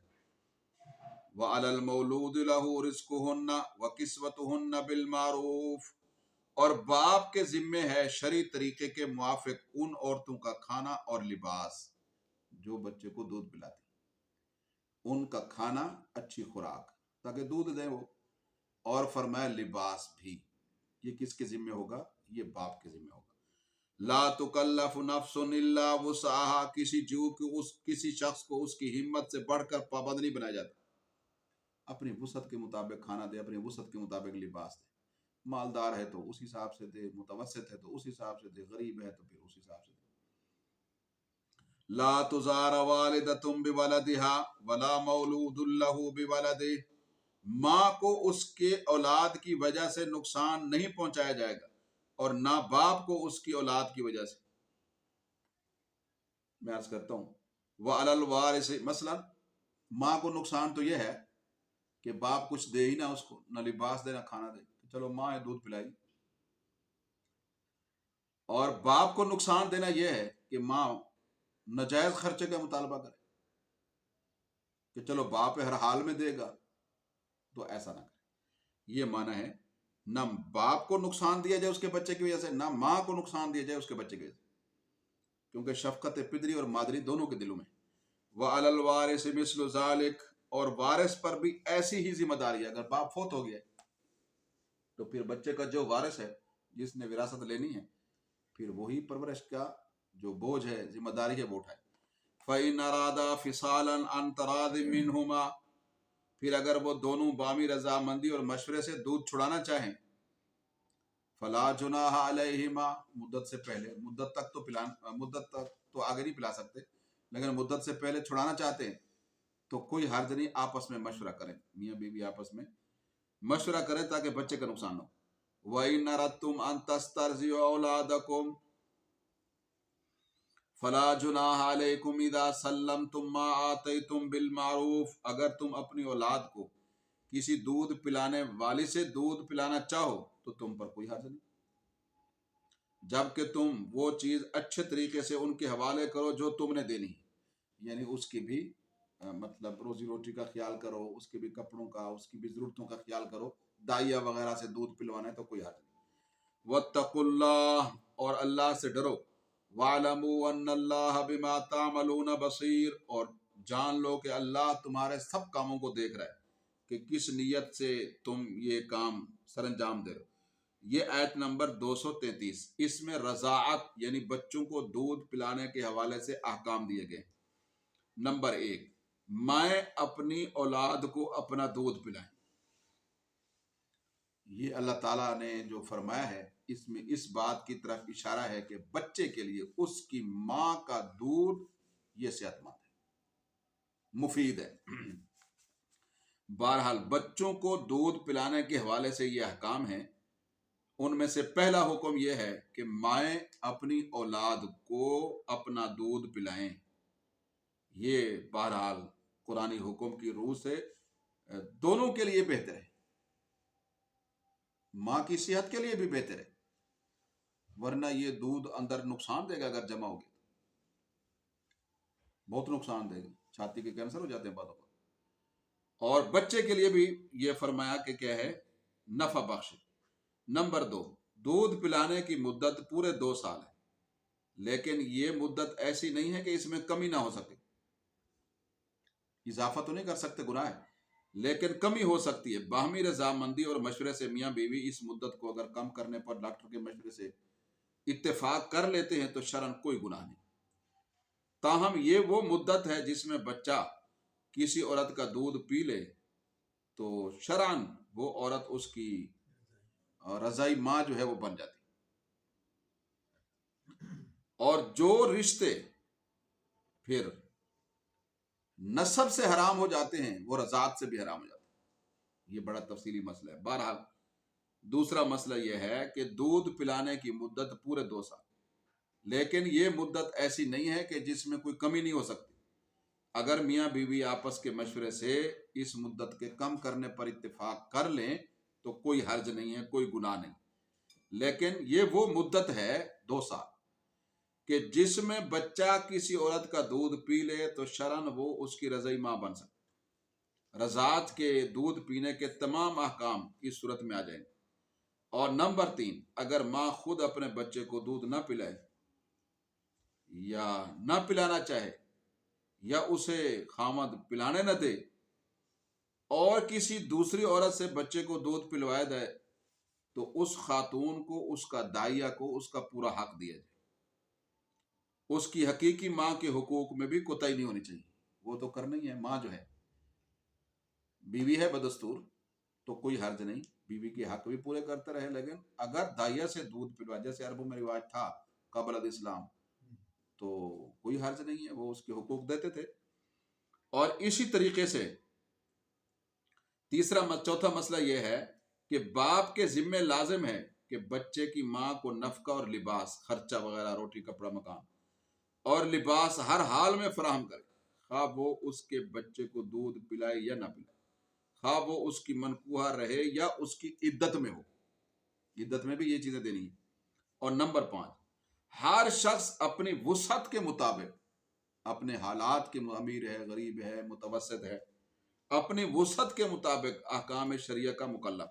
وعلی المولود لہ رزقہن وکسوتہن بالمعروف، اور باپ کے ذمے ہے شرعی طریقے کے موافق ان عورتوں کا کھانا اور لباس جو بچے کو دودھ پلاتی، ان کا کھانا، اچھی خوراک تاکہ دودھ دیں وہ. اور فرمایا لباس بھی، یہ کس کے ذمہ ہوگا؟ یہ باپ کے ذمہ ہوگا. لا تکلف نفس الا وسعها، کسی شخص کو اس کی ہمت سے بڑھ کر پابند نہیں بنایا جاتا. اپنی وسعت کے مطابق کھانا دے، اپنی وسعت کے مطابق لباس دے. مالدار ہے تو اس حساب سے دے، متوسط ہے تو اس حساب سے دے، غریب ہے تو پھر اس حساب سے دے. لا تزار والدۃ بولدها ولا مولود له بولده، ماں کو اس کے اولاد کی وجہ سے نقصان نہیں پہنچایا جائے گا، اور نہ باپ کو اس کی اولاد کی وجہ سے. میں عرض کرتا ہوں وعلی الوارث، مثلا ماں کو نقصان تو یہ ہے کہ باپ کچھ دے ہی نہ اس کو، نہ لباس دے نہ کھانا دے، چلو ماں ہے دودھ پلائی. اور باپ کو نقصان دینا یہ ہے کہ ماں ناجائز خرچے کا مطالبہ کرے کہ چلو باپ ہر حال میں دے گا، تو ایسا نہ کرے. یہ معنی ہے نہ باپ کو نقصان دیا جائے اس کے بچے کی وجہ سے، نہ ماں کو نقصان دیا جائے اس کے بچے کی وجہ سے، کیونکہ شفقت پدری اور مادری دونوں کے دلوں میں. وعلی الوارث مثل ذلک، اور وارث پر بھی ایسی ہی ذمہ داری ہے. اگر باپ فوت ہو گیا تو پھر بچے کا جو وارث ہے، جس نے وراثت لینی ہے، پھر وہی پرورش کا جو بوجھ ہے، ذمہ داری ہے، وہ اٹھائے. فَإِنْ أَرَادَا فِصَالًا عَنْ تَرَاضٍ مِّنْهُمَا، پھر اگر وہ دونوں بامی رضامندی اور مشورے سے دودھ چھڑانا چاہیں، فَلَا جُنَاحَ عَلَيْهِمَا، مدت سے پہلے، مدت تک تو آگے نہیں پلا سکتے، لیکن مدت سے پہلے چھڑانا چاہتے ہیں تو کوئی حرج نہیں، آپس میں مشورہ کریں، میاں بیوی آپس میں مشورہ کریں تاکہ بچے کا نقصان نہ ہو. وَإِنْ أَرَدْتُمْ أَنْ تَسْتَرْضِعُوا أَوْلَادَكُمْ فَلَا جُنَاحَ عَلَيْكُمْ إِذَا سَلَّمْتُمْ مَا آتَيْتُمْ بِالْمَعْرُوفِ، اگر تم اپنی اولاد کو کسی دودھ پلانے والی سے دودھ پلانا چاہو تو تم پر کوئی حرج نہیں، جبکہ تم وہ چیز اچھے طریقے سے ان کے حوالے کرو جو تم نے دینی ہے. یعنی اس کی بھی مطلب روزی روٹی کا خیال کرو، اس کے بھی کپڑوں کا، اس کی بھی ضرورتوں کا خیال کرو. دائیا وغیرہ سے دودھ پلوانا ہے تو کوئی حرج نہیں. واتقوا اللہ، اور اللہ سے ڈرو. وَاعْلَمُوا أَنَّ اللَّهَ بِمَا تَعْمَلُونَ بَصِيرٌ، اور جان لو کہ اللہ تمہارے سب کاموں کو دیکھ رہا ہے کہ کس نیت سے تم یہ کام سر انجام دے رہے ہو. یہ آیت نمبر 233، اس میں رضاعت یعنی بچوں کو دودھ پلانے کے حوالے سے احکام دیے گئے. نمبر 1، مائیں اپنی اولاد کو اپنا دودھ پلائیں. یہ اللہ تعالیٰ نے جو فرمایا ہے، اس میں اس بات کی طرف اشارہ ہے کہ بچے کے لیے اس کی ماں کا دودھ یہ صحت مند ہے، مفید ہے. بہرحال بچوں کو دودھ پلانے کے حوالے سے یہ احکام ہیں، ان میں سے پہلا حکم یہ ہے کہ مائیں اپنی اولاد کو اپنا دودھ پلائیں. یہ بہرحال قرآنی حکم کی روح سے دونوں کے لیے بہتر ہے. ماں کی صحت کے لیے بھی بہتر ہے، ورنہ یہ دودھ اندر نقصان دے گا. اگر جمع ہوگی بہت نقصان دے گا، چھاتی کے کینسر ہو جاتے ہیں بعض اوقات. اور بچے کے لیے بھی یہ فرمایا کہ کیا ہے، نفع بخش. نمبر 2، دودھ پلانے کی مدت پورے 2 سال ہے، لیکن یہ مدت ایسی نہیں ہے کہ اس میں کمی نہ ہو سکے. اضافہ تو نہیں کر سکتے، گناہ ہے، لیکن کمی ہو سکتی ہے. باہمی رضامندی اور مشورے سے میاں بیوی اس مدت کو اگر کم کرنے پر ڈاکٹر کے مشورے سے اتفاق کر لیتے ہیں تو شرعاً کوئی گناہ نہیں. تاہم یہ وہ مدت ہے جس میں بچہ کسی عورت کا دودھ پی لے تو شرعاً وہ عورت اس کی رضائی ماں جو ہے وہ بن جاتی. اور جو رشتے پھر نسب سے حرام ہو جاتے ہیں وہ رضاعت سے بھی حرام ہو جاتے ہیں. یہ بڑا تفصیلی مسئلہ ہے. بہرحال دوسرا مسئلہ یہ ہے کہ دودھ پلانے کی مدت پورے 2 سال، لیکن یہ مدت ایسی نہیں ہے کہ جس میں کوئی کمی نہیں ہو سکتی. اگر میاں بیوی آپس کے مشورے سے اس مدت کے کم کرنے پر اتفاق کر لیں تو کوئی حرج نہیں ہے، کوئی گناہ نہیں. لیکن یہ وہ مدت ہے 2 سال کہ جس میں بچہ کسی عورت کا دودھ پی لے تو شرعاً وہ اس کی رضائی ماں بن سکتی. رضاعت کے دودھ پینے کے تمام احکام اس صورت میں آ جائیں گے. اور نمبر 3، اگر ماں خود اپنے بچے کو دودھ نہ پلائے یا نہ پلانا چاہے یا اسے خامد پلانے نہ دے اور کسی دوسری عورت سے بچے کو دودھ پلوائے دے تو اس خاتون کو، اس کا دائیا کو اس کا پورا حق دیا جائے. اس کی حقیقی ماں کے حقوق میں بھی کوتاہی نہیں ہونی چاہیے. وہ تو کرنا ہی ہے. ماں جو ہے بیوی ہے بدستور تو کوئی حرج نہیں، بیوی کے حق بھی پورے کرتے رہے. لیکن اگر دائیا سے دودھ پلوائے، جیسے عربوں میں رواج تھا قبل الاسلام، تو کوئی حرج نہیں ہے، وہ اس کے حقوق دیتے تھے. اور اسی طریقے سے چوتھا مسئلہ یہ ہے کہ باپ کے ذمہ لازم ہے کہ بچے کی ماں کو نفقہ اور لباس، خرچہ وغیرہ، روٹی کپڑا مکان اور لباس ہر حال میں فراہم کرے، خواہ وہ اس کے بچے کو دودھ پلائے یا نہ پلائے، خواہ وہ اس کی منقوہ رہے یا اس کی عدت میں ہو. عدت میں بھی یہ چیزیں دینی ہیں. اور نمبر 5، ہر شخص اپنی وسعت کے مطابق، اپنے حالات کے، امیر ہے، غریب ہے، متوسط ہے، اپنی وسعت کے مطابق احکام شریعہ کا مکلف.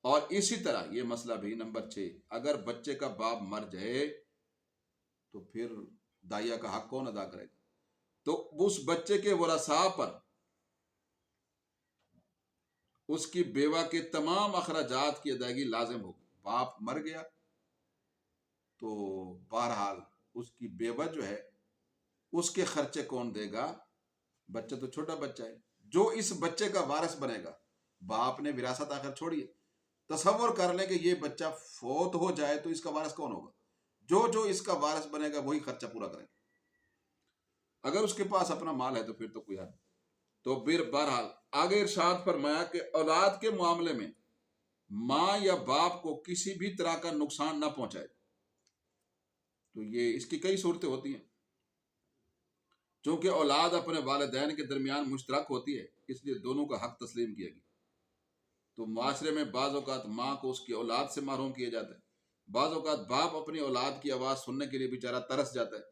اور اسی طرح یہ مسئلہ بھی نمبر 6، اگر بچے کا باپ مر جائے تو پھر دائیا کا حق کون ادا کرے گا؟ تو اس بچے کے ورثاء پر اس کی بیوہ کے تمام اخراجات کی ادائیگی لازم ہو. باپ مر گیا تو بہرحال اس کی بیوہ جو ہے اس کے خرچے کون دے گا؟ بچہ تو چھوٹا بچہ ہے، جو اس بچے کا وارث بنے گا. باپ نے وراثت آخر چھوڑی ہے. تصور کر لیں کہ یہ بچہ فوت ہو جائے تو اس کا وارث کون ہوگا؟ جو اس کا وارث بنے گا وہی خرچہ پورا کرے گا. اگر اس کے پاس اپنا مال ہے تو پھر تو کوئی حد. تو بہرحال آگے ارشاد فرمایا کہ اولاد کے معاملے میں ماں یا باپ کو کسی بھی طرح کا نقصان نہ پہنچائے. تو یہ اس کی کئی صورتیں ہوتی ہیں. چونکہ اولاد اپنے والدین کے درمیان مشترک ہوتی ہے، اس لیے دونوں کا حق تسلیم کیا گیا. تو معاشرے میں بعض اوقات ماں کو اس کی اولاد سے محروم کیا جاتا ہے. بعض اوقات باپ اپنی اولاد کی آواز سننے کے لیے بیچارہ ترس جاتا ہے،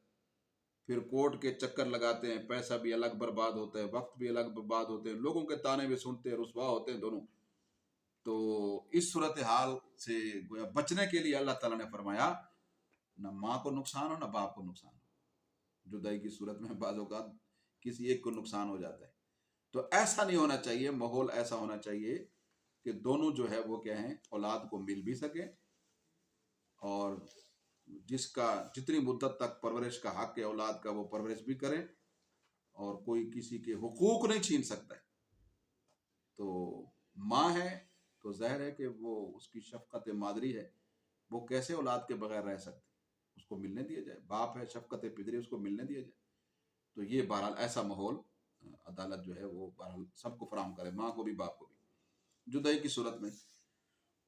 پھر کورٹ کے چکر لگاتے ہیں، پیسہ بھی الگ برباد ہوتا ہے، وقت بھی الگ برباد ہوتے ہیں، لوگوں کے تانے بھی سنتے ہیں، رسوا ہوتے ہیں دونوں. تو اس صورتحال سے گویا بچنے کے لیے اللہ تعالیٰ نے فرمایا نہ ماں کو نقصان ہو نہ باپ کو نقصان ہو. جدائی کی صورت میں بعض اوقات کسی ایک کو نقصان ہو جاتا ہے. تو ایسا نہیں ہونا چاہیے. ماحول ایسا ہونا چاہیے کہ دونوں جو ہے وہ کیا ہیں، اولاد کو مل بھی سکے اور جس کا جتنی مدت تک پرورش کا حق ہے اولاد کا وہ پرورش بھی کریں، اور کوئی کسی کے حقوق نہیں چھین سکتا ہے. تو ماں ہے تو ظاہر ہے کہ وہ اس کی شفقت مادری ہے، وہ کیسے اولاد کے بغیر رہ سکتے، اس کو ملنے دیا جائے. باپ ہے شفقت پدری، اس کو ملنے دیا جائے. تو یہ بہرحال ایسا ماحول عدالت جو ہے وہ بہرحال سب کو فراہم کرے، ماں کو بھی باپ کو بھی. جدائی کی صورت میں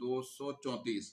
234।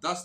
10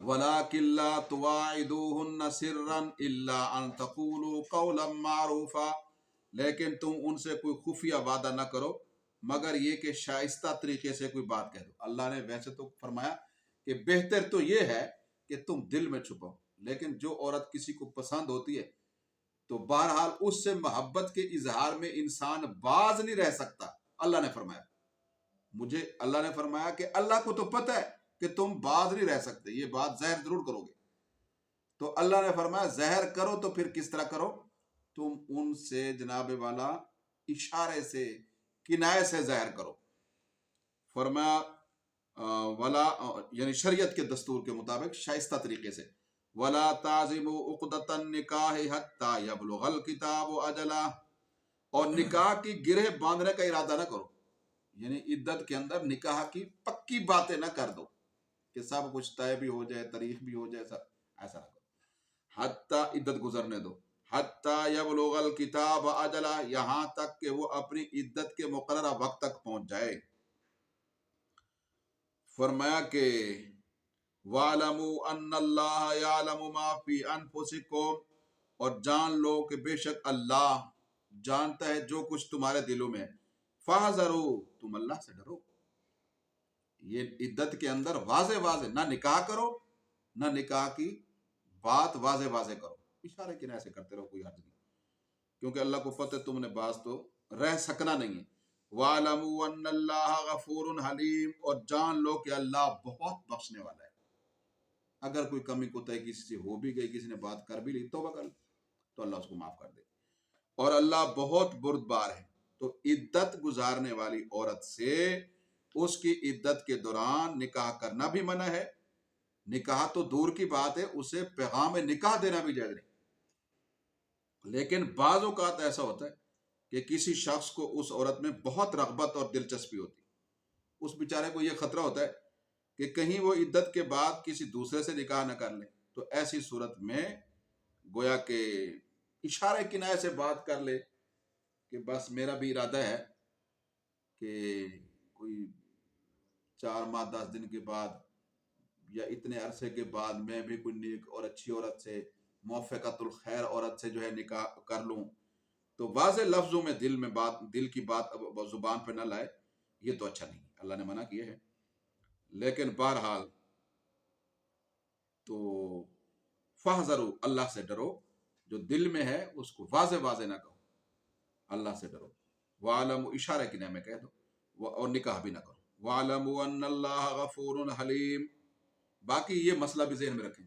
وَلَٰكِن لَّا تُوَاعِدُوهُنَّ سِرًّا إِلَّا أَن تَقُولُوا قَوْلًا مَّعْرُوفًا، لیکن تم ان سے کوئی خفیہ وعدہ نہ کرو مگر یہ کہ شائستہ طریقے سے کوئی بات کہہ دو۔ اللہ نے ویسے تو فرمایا کہ بہتر تو یہ ہے کہ تم دل میں چھپاؤ، لیکن جو عورت کسی کو پسند ہوتی ہے تو بہرحال اس سے محبت کے اظہار میں انسان باز نہیں رہ سکتا۔ اللہ نے فرمایا، اللہ نے فرمایا کہ اللہ کو تو پتہ ہے کہ تم باز نہیں رہ سکتے، یہ بات زہر ضرور کرو گے۔ تو اللہ نے فرمایا زہر کرو تو پھر کس طرح کرو؟ تم ان سے جناب والا اشارے سے، کنائے سے زہر کرو۔ فرمایا ولا یعنی شریعت کے دستور کے مطابق شائستہ طریقے سے، ولا تعزموا عقدۃ النکاح حتی یبلغ الکتاب اجلہ، اور نکاح کی گرہ باندھنے کا ارادہ نہ کرو، یعنی عدت کے اندر نکاح کی پکی باتیں نہ کر دو کہ سب کچھ طے بھی ہو جائے، تاریخ بھی ہو جائے، سب ایسا نہ کرو، حتی عدت گزرنے دو، حتی یبلغ الکتاب اجلہ، یہاں تک کہ وہ اپنی عدت کے مقررہ وقت تک پہنچ جائے۔ فرمایا کہ وَاعْلَمُوا أَنَّ اللَّهَ يَعْلَمُ مَا فِي أَنفُسِكُمْ، اور جان لو کہ بے شک اللہ جانتا ہے جو کچھ تمہارے دلوں میں ہے۔ فَاحْذَرُوا، تم اللہ سے ڈرو۔ یہ عدت کے اندر واضح واضح نہ نکاح کرو، نہ نکاح کی بات واضح واضح کرو، اشارے کنائے سے کرتے رہو، کوئی حرج نہیں، کیونکہ اللہ کو پتہ ہے تم نے باز تو رہ سکنا نہیں ہے۔ وَاعْلَمُوا أَنَّ اللَّهَ غَفُورٌ حَلِيمٌ، اور جان لو کہ اللہ بہت بخشنے والا ہے۔ اگر کوئی کمی کوتاہی کسی سے ہو بھی گئی، کسی نے بات کر بھی لی، توبہ کر لے تو اللہ اس کو معاف کر دے، اور اللہ بہت بردبار ہے۔ تو عدت گزارنے والی عورت سے اس کی عدت کے دوران نکاح کرنا بھی منع ہے، نکاح تو دور کی بات ہے، اسے پیغام نکاح دینا بھی جائز نہیں۔ لیکن بعض اوقات ایسا ہوتا ہے کہ کسی شخص کو اس عورت میں بہت رغبت اور دلچسپی ہوتی، اس بیچارے کو یہ خطرہ ہوتا ہے کہ کہیں وہ عدت کے بعد کسی دوسرے سے نکاح نہ کر لے، تو ایسی صورت میں گویا کہ اشارے کنائے سے بات کر لے کہ بس میرا بھی ارادہ ہے کہ کوئی 4 ماہ 10 دن کے بعد یا اتنے عرصے کے بعد میں بھی کوئی نیک اور اچھی عورت سے، موافقت الخیر عورت سے جو ہے نکاح کر لوں، تو واضح لفظوں میں دل کی بات زبان پہ نہ لائے، یہ تو اچھا نہیں، اللہ نے منع کیا ہے۔ لیکن بہرحال تو فاحذروا، اللہ سے ڈرو، جو دل میں ہے اس کو واضح واضح نہ کہو، اللہ سے ڈرو۔ وَعَلَمُوا، اشارہ کی نعمت کہہ دو، اور نکاح بھی نہ کرو۔ وَعَلَمُوا أَنَّ اللَّهَ غَفُورٌ حَلِيمٌ، باقی یہ مسئلہ بھی ذہن میں رکھیں۔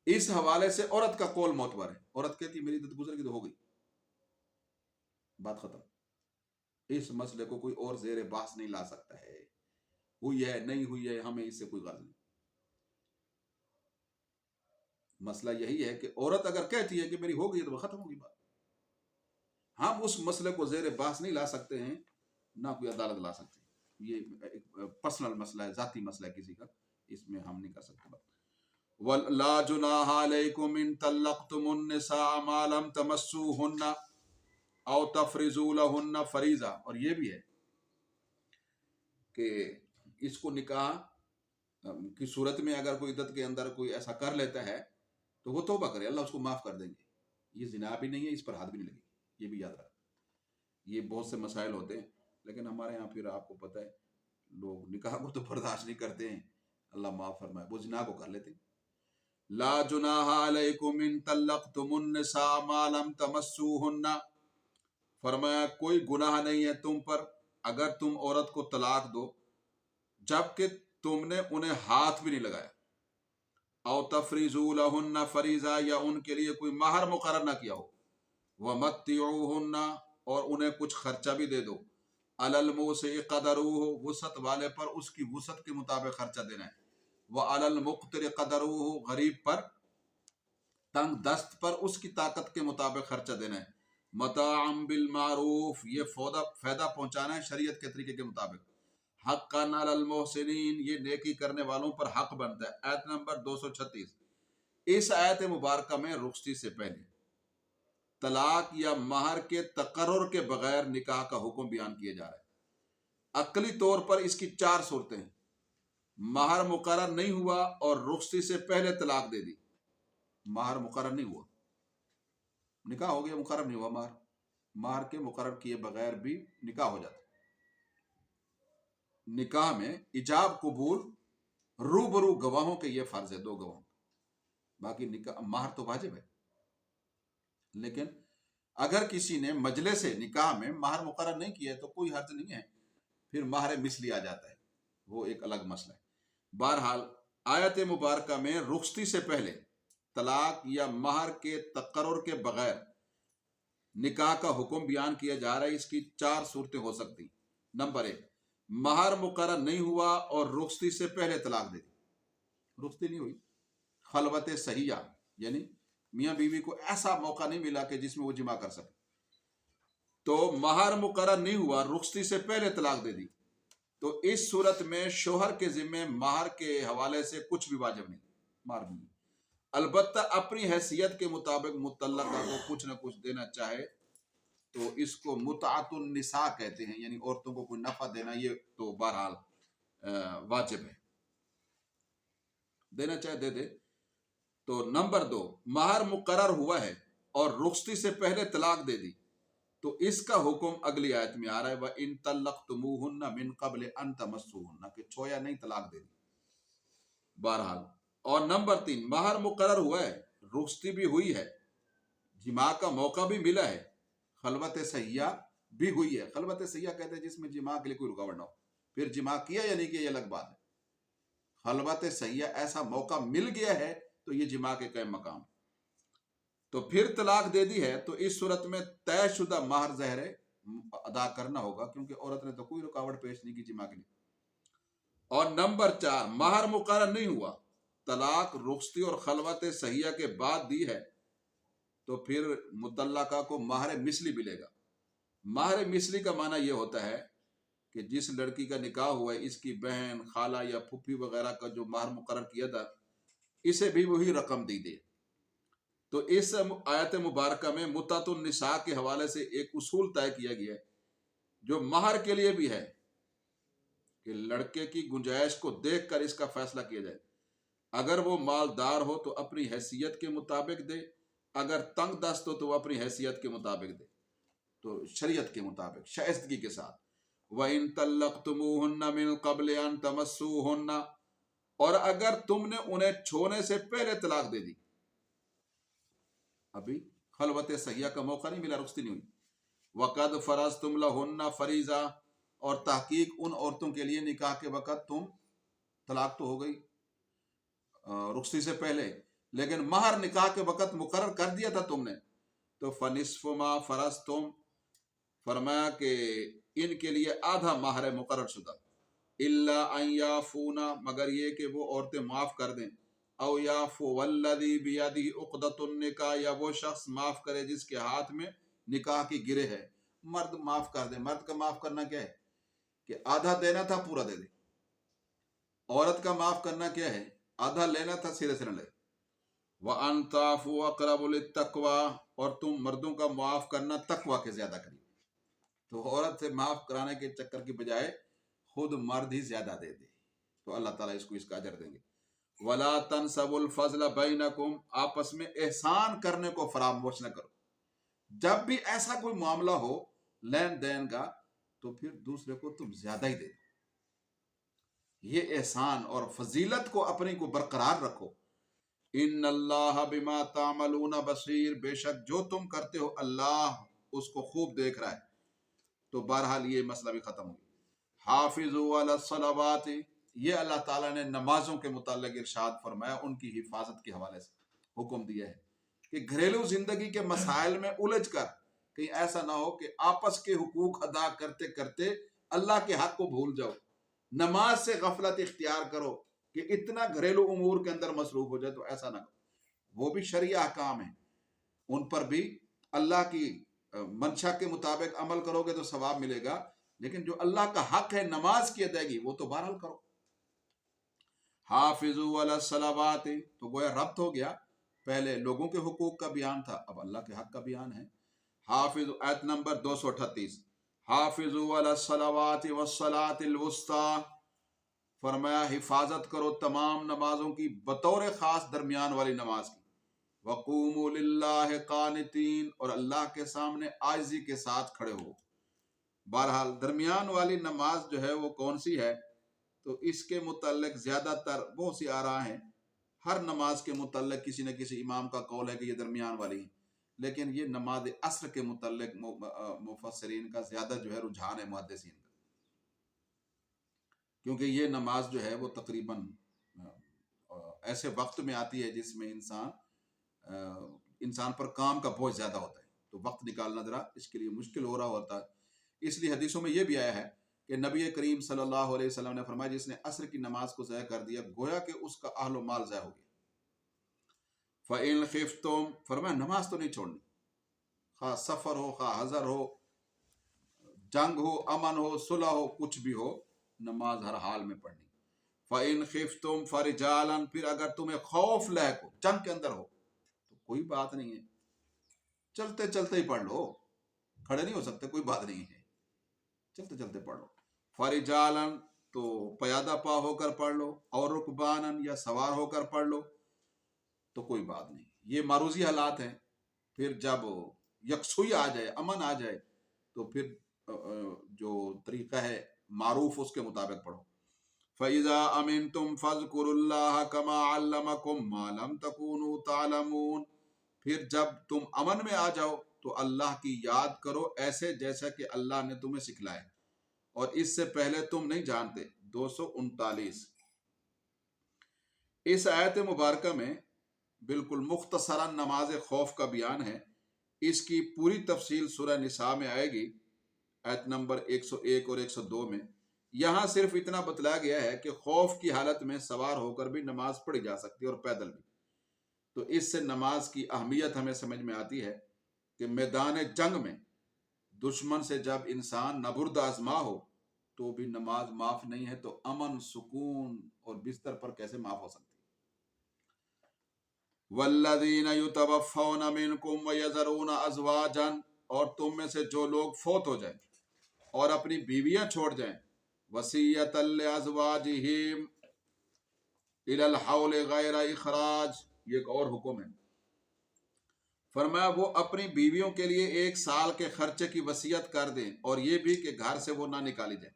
اس حوالے سے عورت کا قول معتبر ہے، عورت کہتی ہے میری عدت گزر گئی تو ہو گئی، بات ختم، اس مسئلے کو کوئی اور زیر بحث نہیں لا سکتا ہے، ہوئی ہے نہیں ہوئی ہے ہمیں اس سے کوئی غرض نہیں۔ مسئلہ یہی ہے کہ عورت اگر کہتی ہے کہ میری ہو گئی تو ختم ہوگی بات، ہم اس مسئلے کو زیر بحث نہیں لا سکتے ہیں، نہ کوئی عدالت لا سکتے ہیں، یہ ایک پرسنل مسئلہ ہے، ذاتی مسئلہ ہے کسی کا، اس میں ہم نہیں کر سکتے بات۔ وَلَا جُنَاحَ عَلَيْكُمْ إِن طَلَّقْتُمُ النِّسَاءَ مَا لَمْ تَمَسُّوهُنَّ أَوْ تَفْرِضُوا لَهُنَّ فَرِيضَةً، اور یہ بھی ہے کہ اس کو نکاح کی صورت میں اگر کوئی عدت کے اندر کوئی ایسا کر لیتا ہے تو وہ توبہ کرے، اللہ اس کو معاف کر دیں گے، یہ زنا بھی نہیں ہے، اس پر حد بھی نہیں لگی، یہ بھی یاد رکھ۔ یہ بہت سے مسائل ہوتے ہیں، لیکن ہمارے ہاں پھر آپ کو پتہ ہے لوگ نکاح کو تو برداشت نہیں کرتے ہیں، اللہ معاف فرمائے، وہ زنا کو کر لیتے ہیں۔ لا جناح علیکم ان طلقتم النساء ما لم تمسوهن، فرمایا کوئی گناہ نہیں ہے تم پر اگر تم عورت کو طلاق دو جبکہ تم نے انہیں ہاتھ بھی نہیں لگایا، او تفریضوا لہن فریضہ، یا ان کے لیے کوئی مہر مقرر نہ کیا ہو، ومتعوہن، اور انہیں کچھ خرچہ بھی دے دو، علی الموسع قدرہ، وسعت والے پر اس کی وسعت کے مطابق خرچہ دینا ہے، وعلی المقتر قدرہ، غریب پر، تنگ دست پر اس کی طاقت کے مطابق خرچہ دینا ہے، متاعا بالمعروف، یہ فائدہ پہنچانا ہے شریعت کے طریقے کے مطابق، حقا علی المحسنین، یہ نیکی کرنے والوں پر حق بنتا ہے۔ آیت نمبر 236۔ اس آیت مبارکہ میں رخصتی سے پہلے طلاق یا مہر کے تقرر کے بغیر نکاح کا حکم بیان کیا جا رہا ہے۔ عقلی طور پر اس کی 4 صورتیں ہیں۔ مہر مقرر نہیں ہوا اور رخصتی سے پہلے طلاق دے دی. مہر مقرر نہیں ہوا, نکاح ہو گیا, مقرر نہیں ہوا مہر. مہر کے مقرر کیے بغیر بھی نکاح ہو جاتا. نکاح میں ایجاب قبول روبرو گواہوں کے یہ فرض ہے, 2 گواہوں. باقی نکاح مہر تو واجب ہے, لیکن اگر کسی نے مجلس نکاح میں مہر مقرر نہیں کیا ہے تو کوئی حرج نہیں ہے, پھر مہر مثلی آ جاتا ہے, وہ ایک الگ مسئلہ ہے. بہرحال آیت مبارکہ میں رخصتی سے پہلے طلاق یا مہر کے تقرر کے بغیر نکاح کا حکم بیان کیا جا رہا ہے. اس کی 4 صورتیں ہو سکتی. نمبر 1, مہر مقرر نہیں ہوا اور رخصتی سے پہلے طلاق دے دی. رخصتی نہیں ہوئی, خلوت صحیحہ یعنی میاں بیوی کو ایسا موقع نہیں ملا کہ جس میں وہ جمع کر سکے, تو مہر مقرر نہیں ہوا, رخصتی سے پہلے طلاق دے دی, تو اس صورت میں شوہر کے ذمہ مہر کے حوالے سے کچھ بھی واجب نہیں, مہر بھی نہیں. البتہ اپنی حیثیت کے مطابق مطلقہ کو کچھ نہ کچھ دینا چاہے تو اس کو متعۃ النساء کہتے ہیں, یعنی عورتوں کو کوئی نفع دینا, یہ تو بہرحال واجب ہے, دینا چاہے دے دے. تو نمبر 2, مہر مقرر ہوا ہے اور رخصتی سے پہلے طلاق دے دی, تو اس کا حکم اگلی آیت میں آ رہا ہے, وَإِن طَلَّقْتُمُوهُنَّ مِن قَبْلِ أَن تَمَسُّوهُنَّ, کہ چھویا نہیں طلاق دے دی. بہرحال. اور نمبر 3, مہر مقرر ہوا ہے, رخصتی بھی ہوئی ہے, جماع کا موقع بھی ملا ہے, خلوت صحیحہ بھی ہوئی ہے. خلوت صحیحہ کہتے ہیں جس میں جماع کے لیے کوئی رکاوٹ نہ ہو, پھر جماع کیا یا نہیں کیا یہ الگ بات ہے. خلوت صحیحہ ایسا موقع مل گیا ہے تو یہ جماع کے قائم مقام. تو پھر طلاق دے دی ہے تو اس صورت میں طے شدہ مہر زہر ادا کرنا ہوگا, کیونکہ عورت نے تو کوئی رکاوٹ پیش نہیں کی جماع کے لیے. اور نمبر 4, مہر مقرر نہیں ہوا, طلاق رخصتی اور خلوت صحیحہ کے بعد دی ہے, تو پھر مطلقہ کو مہر مثلی ملے گا. مہر مثلی کا معنی یہ ہوتا ہے کہ جس لڑکی کا نکاح ہوا ہے اس کی بہن, خالہ یا پھپھی وغیرہ کا جو مہر مقرر کیا تھا اسے بھی وہی رقم دی دے. تو اس آیت مبارکہ میں متعۃ النساء کے حوالے سے ایک اصول طے کیا گیا ہے جو مہر کے لیے بھی ہے, کہ لڑکے کی گنجائش کو دیکھ کر اس کا فیصلہ کیا جائے. اگر وہ مالدار ہو تو اپنی حیثیت کے مطابق دے, اگر تنگ دست ہو تو وہ اپنی حیثیت کے مطابق دے, تو شریعت کے مطابق شائستگی کے ساتھ. وَإِن طَلَّقْتُمُوهُنَّ مِن قَبْلِ أَن تَمَسُّوهُنَّ, اور اگر تم نے انہیں چھونے سے پہلے طلاق دے دی, ابھی خلوت صحیحہ کا موقع نہیں ملا, رخصتی نہیں ہوئی. وَقَدْ فَرَضْتُمْ لَهُنَّ فَرِيضَةً, اور تحقیق ان عورتوں کے لیے نکاح کے وقت تم طلاق تو ہو گئی رخصتی سے پہلے, لیکن مہر نکاح کے وقت مقرر کر دیا تھا تم نے, تو فَنِصْفُ مَا فَرَضْتُمْ, فرمایا کہ ان کے لیے آدھا مہر مقرر شدہ, إِلَّا أَن يَعْفُونَ, مگر یہ کہ وہ عورتیں معاف کر دیں, او یعفو والذی بیدہ عقدۃ النکاح, یا وہ شخص معاف کرے جس کے ہاتھ میں نکاح کی گرہ ہے. مرد معاف کر دے. مرد کا معاف کرنا کیا ہے کہ آدھا دینا تھا پورا دے دے, عورت کا معاف کرنا کیا ہے, آدھا لینا تھا سرے سے نہ لے. وَأَن تَعْفُوا أَقْرَبُ لِلتَّقْوَىٰ, اور تم مردوں کا معاف کرنا تقویٰ کے زیادہ قریب. تو عورت سے معاف کرانے کے چکر کی بجائے خود مرد ہی زیادہ دے دے, تو اللہ تعالیٰ اس کو اس کا اجر دیں گے. وَلَا تَنْسَبُوا الْفَضْلَ بَيْنَكُمْ, آپس میں احسان کرنے کو فراموش نہ کرو. جب بھی ایسا کوئی معاملہ ہو لین دین کا تو پھر دوسرے کو تم زیادہ ہی دے دو. یہ احسان اور فضیلت کو اپنے کو برقرار رکھو. ان اللہ بما تعملون بصیر, بے شک جو تم کرتے ہو اللہ اس کو خوب دیکھ رہا ہے. تو بہرحال یہ مسئلہ بھی ختم ہو گیا. حافظوا علی الصلوات, یہ اللہ تعالیٰ نے نمازوں کے متعلق ارشاد فرمایا, ان کی حفاظت کے حوالے سے حکم دیا ہے کہ گھریلو زندگی کے مسائل میں الجھ کر کہیں ایسا نہ ہو کہ آپس کے حقوق ادا کرتے کرتے اللہ کے حق کو بھول جاؤ, نماز سے غفلت اختیار کرو کہ اتنا گھریلو امور کے اندر مصروف ہو جائے, تو ایسا نہ کرو. وہ بھی شرعی احکام ہیں, ان پر بھی اللہ کی منشا کے مطابق عمل کرو گے تو ثواب ملے گا, لیکن جو اللہ کا حق ہے نماز کی ادائیگی وہ تو بہرحال کرو. حافظوا علی الصلوات, تو گویا ربط ہو گیا, پہلے لوگوں کے حقوق کا بیان تھا, اب اللہ کے حق کا بیان ہے. حافظ, آیت نمبر 238, حافظوا علی الصلوات والصلاۃ الوسطی, فرمایا حفاظت کرو تمام نمازوں کی بطور خاص درمیان والی نماز کی. وقوموا للہ قانتین، اور اللہ کے سامنے عاجزی کے ساتھ کھڑے ہو. بہرحال درمیان والی نماز جو ہے وہ کون سی ہے، تو اس کے متعلق زیادہ تر بہت سی آراء ہیں. ہر نماز کے متعلق کسی نہ کسی امام کا قول ہے کہ یہ درمیان والی ہے، لیکن یہ نماز عصر کے متعلق مفسرین کا زیادہ جو ہے رجحان ہے، محدثین کا، کیونکہ یہ نماز جو ہے وہ تقریباً ایسے وقت میں آتی ہے جس میں انسان پر کام کا بوجھ زیادہ ہوتا ہے، تو وقت نکالنا ذرا اس کے لیے مشکل ہو رہا ہوتا ہے. اس لیے حدیثوں میں یہ بھی آیا ہے کہ نبی کریم صلی اللہ علیہ وسلم نے فرمایا جس نے عصر کی نماز کو ضائع کر دیا گویا کہ اس کا اہل و مال ضائع ہو گیا. فَإِنْ خِفْتُمْ، فرمایا نماز تو نہیں چھوڑنی، خواہ سفر ہو، خواہ حضر ہو، جنگ ہو، امن ہو، صلح ہو، کچھ بھی ہو، نماز ہر حال میں پڑھنی. فَإِنْ خِفْتُمْ فَرِجَالًا، پھر اگر تمہیں خوف لاحق ہو، جنگ کے اندر ہو، تو کوئی بات نہیں ہے، چلتے چلتے ہی پڑھ لو، کھڑے نہیں ہو سکتے کوئی بات نہیں ہے، چلتے چلتے پڑھ لو. فَرِجَالًا، تو پیادہ پا ہو کر پڑھ لو، اور رکبانًا، یا سوار ہو کر پڑھ لو، تو کوئی بات نہیں. یہ معروضی حالات ہیں. پھر جب یکسوئی آ جائے، امن آ جائے، تو پھر جو طریقہ ہے معروف اس کے مطابق پڑھو. فَإِذَا أَمِنْتُمْ فَاذْكُرُوا اللَّهَ كَمَا عَلَّمَكُمْ مَا لَمْ تَكُونُوا تَعْلَمُونَ، پھر جب تم امن میں آ جاؤ تو اللہ کی یاد کرو ایسے جیسا کہ اللہ نے تمہیں سکھلائے اور اس سے پہلے تم نہیں جانتے. 239. اس آیت مبارکہ میں بالکل مختصراً نماز خوف کا بیان ہے. اس کی پوری تفصیل سورہ نساء میں آئے گی، آیت نمبر 101 اور 102 میں. یہاں صرف اتنا بتلایا گیا ہے کہ خوف کی حالت میں سوار ہو کر بھی نماز پڑھی جا سکتی ہے اور پیدل بھی. تو اس سے نماز کی اہمیت ہمیں سمجھ میں آتی ہے کہ میدان جنگ میں دشمن سے جب انسان نبرد آزما ہو تو بھی نماز معاف نہیں ہے، تو امن، سکون اور بستر پر کیسے معاف ہو سکتی؟ وَالَّذِينَ يُتَوَفَّوْنَ مِنْكُمْ وَيَذَرُونَ أَزْوَاجًا، اور تم میں سے جو لوگ فوت ہو جائیں اور اپنی بیویاں چھوڑ جائیں، وَصِيَّةً لِأَزْوَاجِهِمْ إِلَى الْحَوْلِ غَيْرَ إِخْرَاجٍ، یہ ایک اور حکم ہے. فرمایا وہ اپنی بیویوں کے لیے 1 سال کے خرچے کی وصیت کر دیں اور یہ بھی کہ گھر سے وہ نہ نکالی جائیں.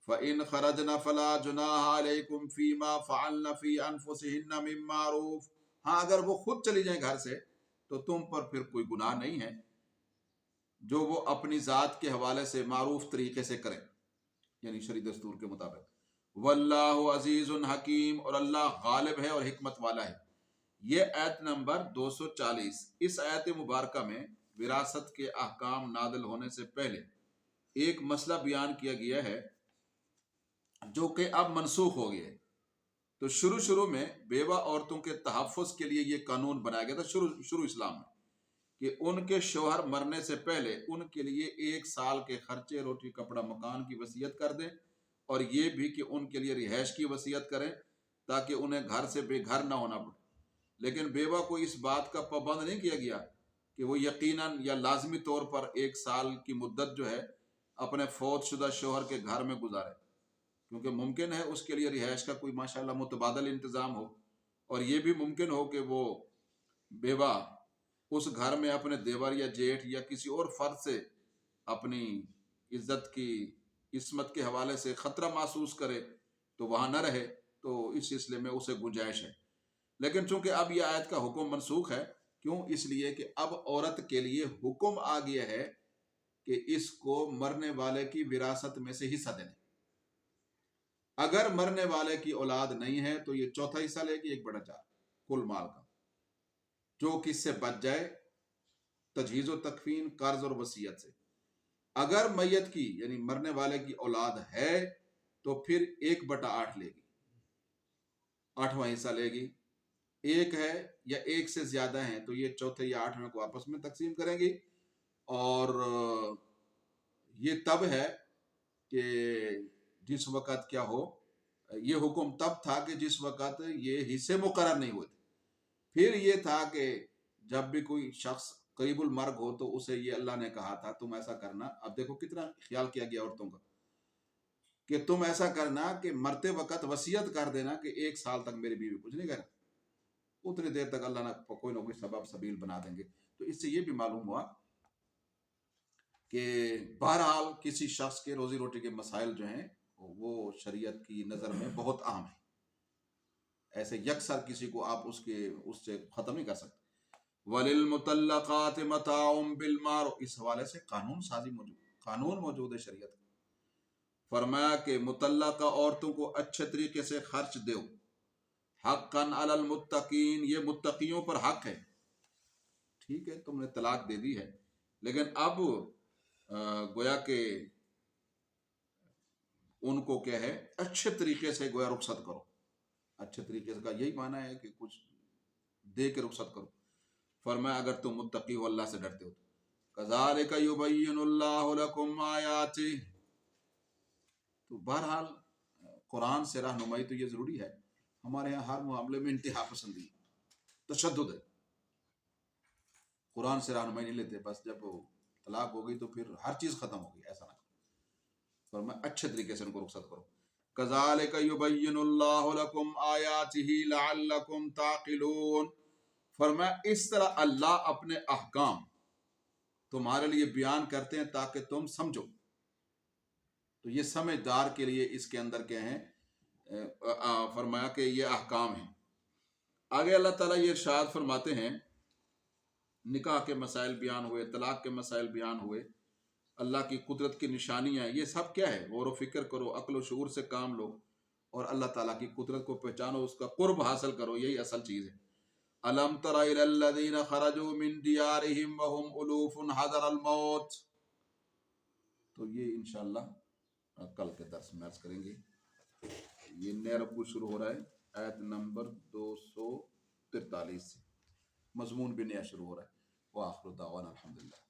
فَإِنْ خَرَجْنَ فَلَا جُنَاحَ عَلَيْكُمْ فِي مَا فَعَلْنَ فِي أَنفُسِهِنَّ مِن مَّعْرُوفٍ، ہاں اگر وہ خود چلی جائیں گھر سے تو تم پر پھر کوئی گناہ نہیں ہے جو وہ اپنی ذات کے حوالے سے معروف طریقے سے کریں، یعنی شرعی دستور کے مطابق. واللہ عزیز حکیم، اور اللہ غالب ہے اور حکمت والا ہے. یہ آیت نمبر 240. اس آیت مبارکہ میں وراثت کے احکام نازل ہونے سے پہلے ایک مسئلہ بیان کیا گیا ہے جو کہ اب منسوخ ہو گیا ہے. تو شروع میں بیوہ عورتوں کے تحفظ کے لیے یہ قانون بنایا گیا تھا شروع اسلام میں، کہ ان کے شوہر مرنے سے پہلے ان کے لیے 1 سال کے خرچے، روٹی، کپڑا، مکان کی وصیت کر دیں، اور یہ بھی کہ ان کے لیے رہائش کی وصیت کریں تاکہ انہیں گھر سے بے گھر نہ ہونا پڑے. لیکن بیوہ کو اس بات کا پابند نہیں کیا گیا کہ وہ یقیناً یا لازمی طور پر 1 سال کی مدت جو ہے اپنے فوت شدہ شوہر کے گھر میں گزارے، کیونکہ ممکن ہے اس کے لیے رہائش کا کوئی ماشاءاللہ متبادل انتظام ہو، اور یہ بھی ممکن ہو کہ وہ بیوہ اس گھر میں اپنے دیور یا جیٹھ یا کسی اور فرد سے اپنی عزت کی عصمت کے حوالے سے خطرہ محسوس کرے تو وہاں نہ رہے، تو اس سلسلے میں اسے گنجائش ہے. لیکن چونکہ اب یہ آیت کا حکم منسوخ ہے، کیوں؟ اس لیے کہ اب عورت کے لیے حکم آ گیا ہے کہ اس کو مرنے والے کی وراثت میں سے حصہ دینے. اگر مرنے والے کی اولاد نہیں ہے تو یہ 1/4 حصہ لے گی، 1/4 کل مال کا، جو کس سے بچ جائے، تجہیز و تکفین، قرض اور وصیت سے. اگر میت کی یعنی مرنے والے کی اولاد ہے تو پھر 1/8 لے گی، 8واں حصہ لے گی. ایک ہے یا ایک سے زیادہ ہیں تو یہ 1/4 یا 8واں کو آپس میں تقسیم کریں گی. اور یہ تب ہے کہ جس وقت کیا ہو، یہ حکم تب تھا کہ جس وقت یہ حصے مقرر نہیں ہوئے تھے. پھر یہ تھا کہ جب بھی کوئی شخص قریب المرگ ہو تو اسے یہ اللہ نے کہا تھا تم ایسا کرنا. اب دیکھو کتنا خیال کیا گیا عورتوں کا. کہ تم ایسا کرنا کہ مرتے وقت وصیت کر دینا کہ 1 سال تک میری بیوی کچھ نہیں کرے، اتنی دیر تک اللہ نہ کوئی نہ کوئی سبب سبیل بنا دیں گے۔ تو اس سے یہ بھی معلوم ہوا کہ بہرحال کسی شخص کے روزی روٹی کے مسائل جو ہیں وہ شریعت کی نظر میں بہت اہم ہیں، ایسے یکسر کسی کو آپ اس سے ختم نہیں کر سکتے۔ وَلِلْمُطَلَّقَاتِ مَتَاعٌ بِالْمَعْرُوفِ، اس حوالے سے قانون موجود ہے شریعت کا۔ فرمایا کہ مطلقہ عورتوں کو اچھے طریقے سے خرچ دو، حقاً علی المتقین، یہ متقیوں پر حق ہے۔ ٹھیک ہے، تم نے طلاق دے دی ہے، لیکن اب گویا کہ ان کو کیا ہے، اچھے طریقے سے گویا رخصت کرو۔ اچھے طریقے سے کا یہی معنی ہے کہ کچھ دے کے رخصت کرو۔ فرمایا اگر تم متقی ہو، اللہ سے ڈرتے ہو تو کذالک یبین اللہ لکم آیاتہ۔ تو بہرحال قرآن سے رہنمائی تو یہ ضروری ہے۔ ہمارے یہاں ہر معاملے میں انتہا پسندی، تشدد ہے، قرآن سے رہنمائی نہیں لیتے، بس جب طلاق ہو گئی تو پھر ہر چیز ختم ہو گئی، ایسا نہ کرو۔ فرمایا اچھے طریقے سے ان کو رخصت کرو۔ کذالک یبین اللہ لکم آیاتہ لعلکم تعقلون۔ فرمایا اس طرح اللہ اپنے احکام تمہارے لیے بیان کرتے ہیں تاکہ تم سمجھو۔ تو یہ سمجھدار کے لیے اس کے اندر کیا ہیں، فرمایا کہ یہ احکام ہیں۔ آگے اللہ تعالیٰ یہ ارشاد فرماتے ہیں، نکاح کے مسائل بیان ہوئے، طلاق کے مسائل بیان ہوئے، اللہ کی قدرت کی نشانیاں، یہ سب کیا ہے، غور و فکر کرو، عقل و شعور سے کام لو اور اللہ تعالیٰ کی قدرت کو پہچانو، اس کا قرب حاصل کرو، یہی اصل چیز ہے۔ الم تر الی الذین خرجوا من دیارہم وهم الوف حذر الموت۔ تو یہ انشاءاللہ کل کے درس میں عرض کریں گے۔ یہ نیا رکوع شروع ہو رہا ہے آیت نمبر 243 سے، مضمون بھی نیا شروع ہو رہا ہے۔ وآخر دعوانا الحمدللہ۔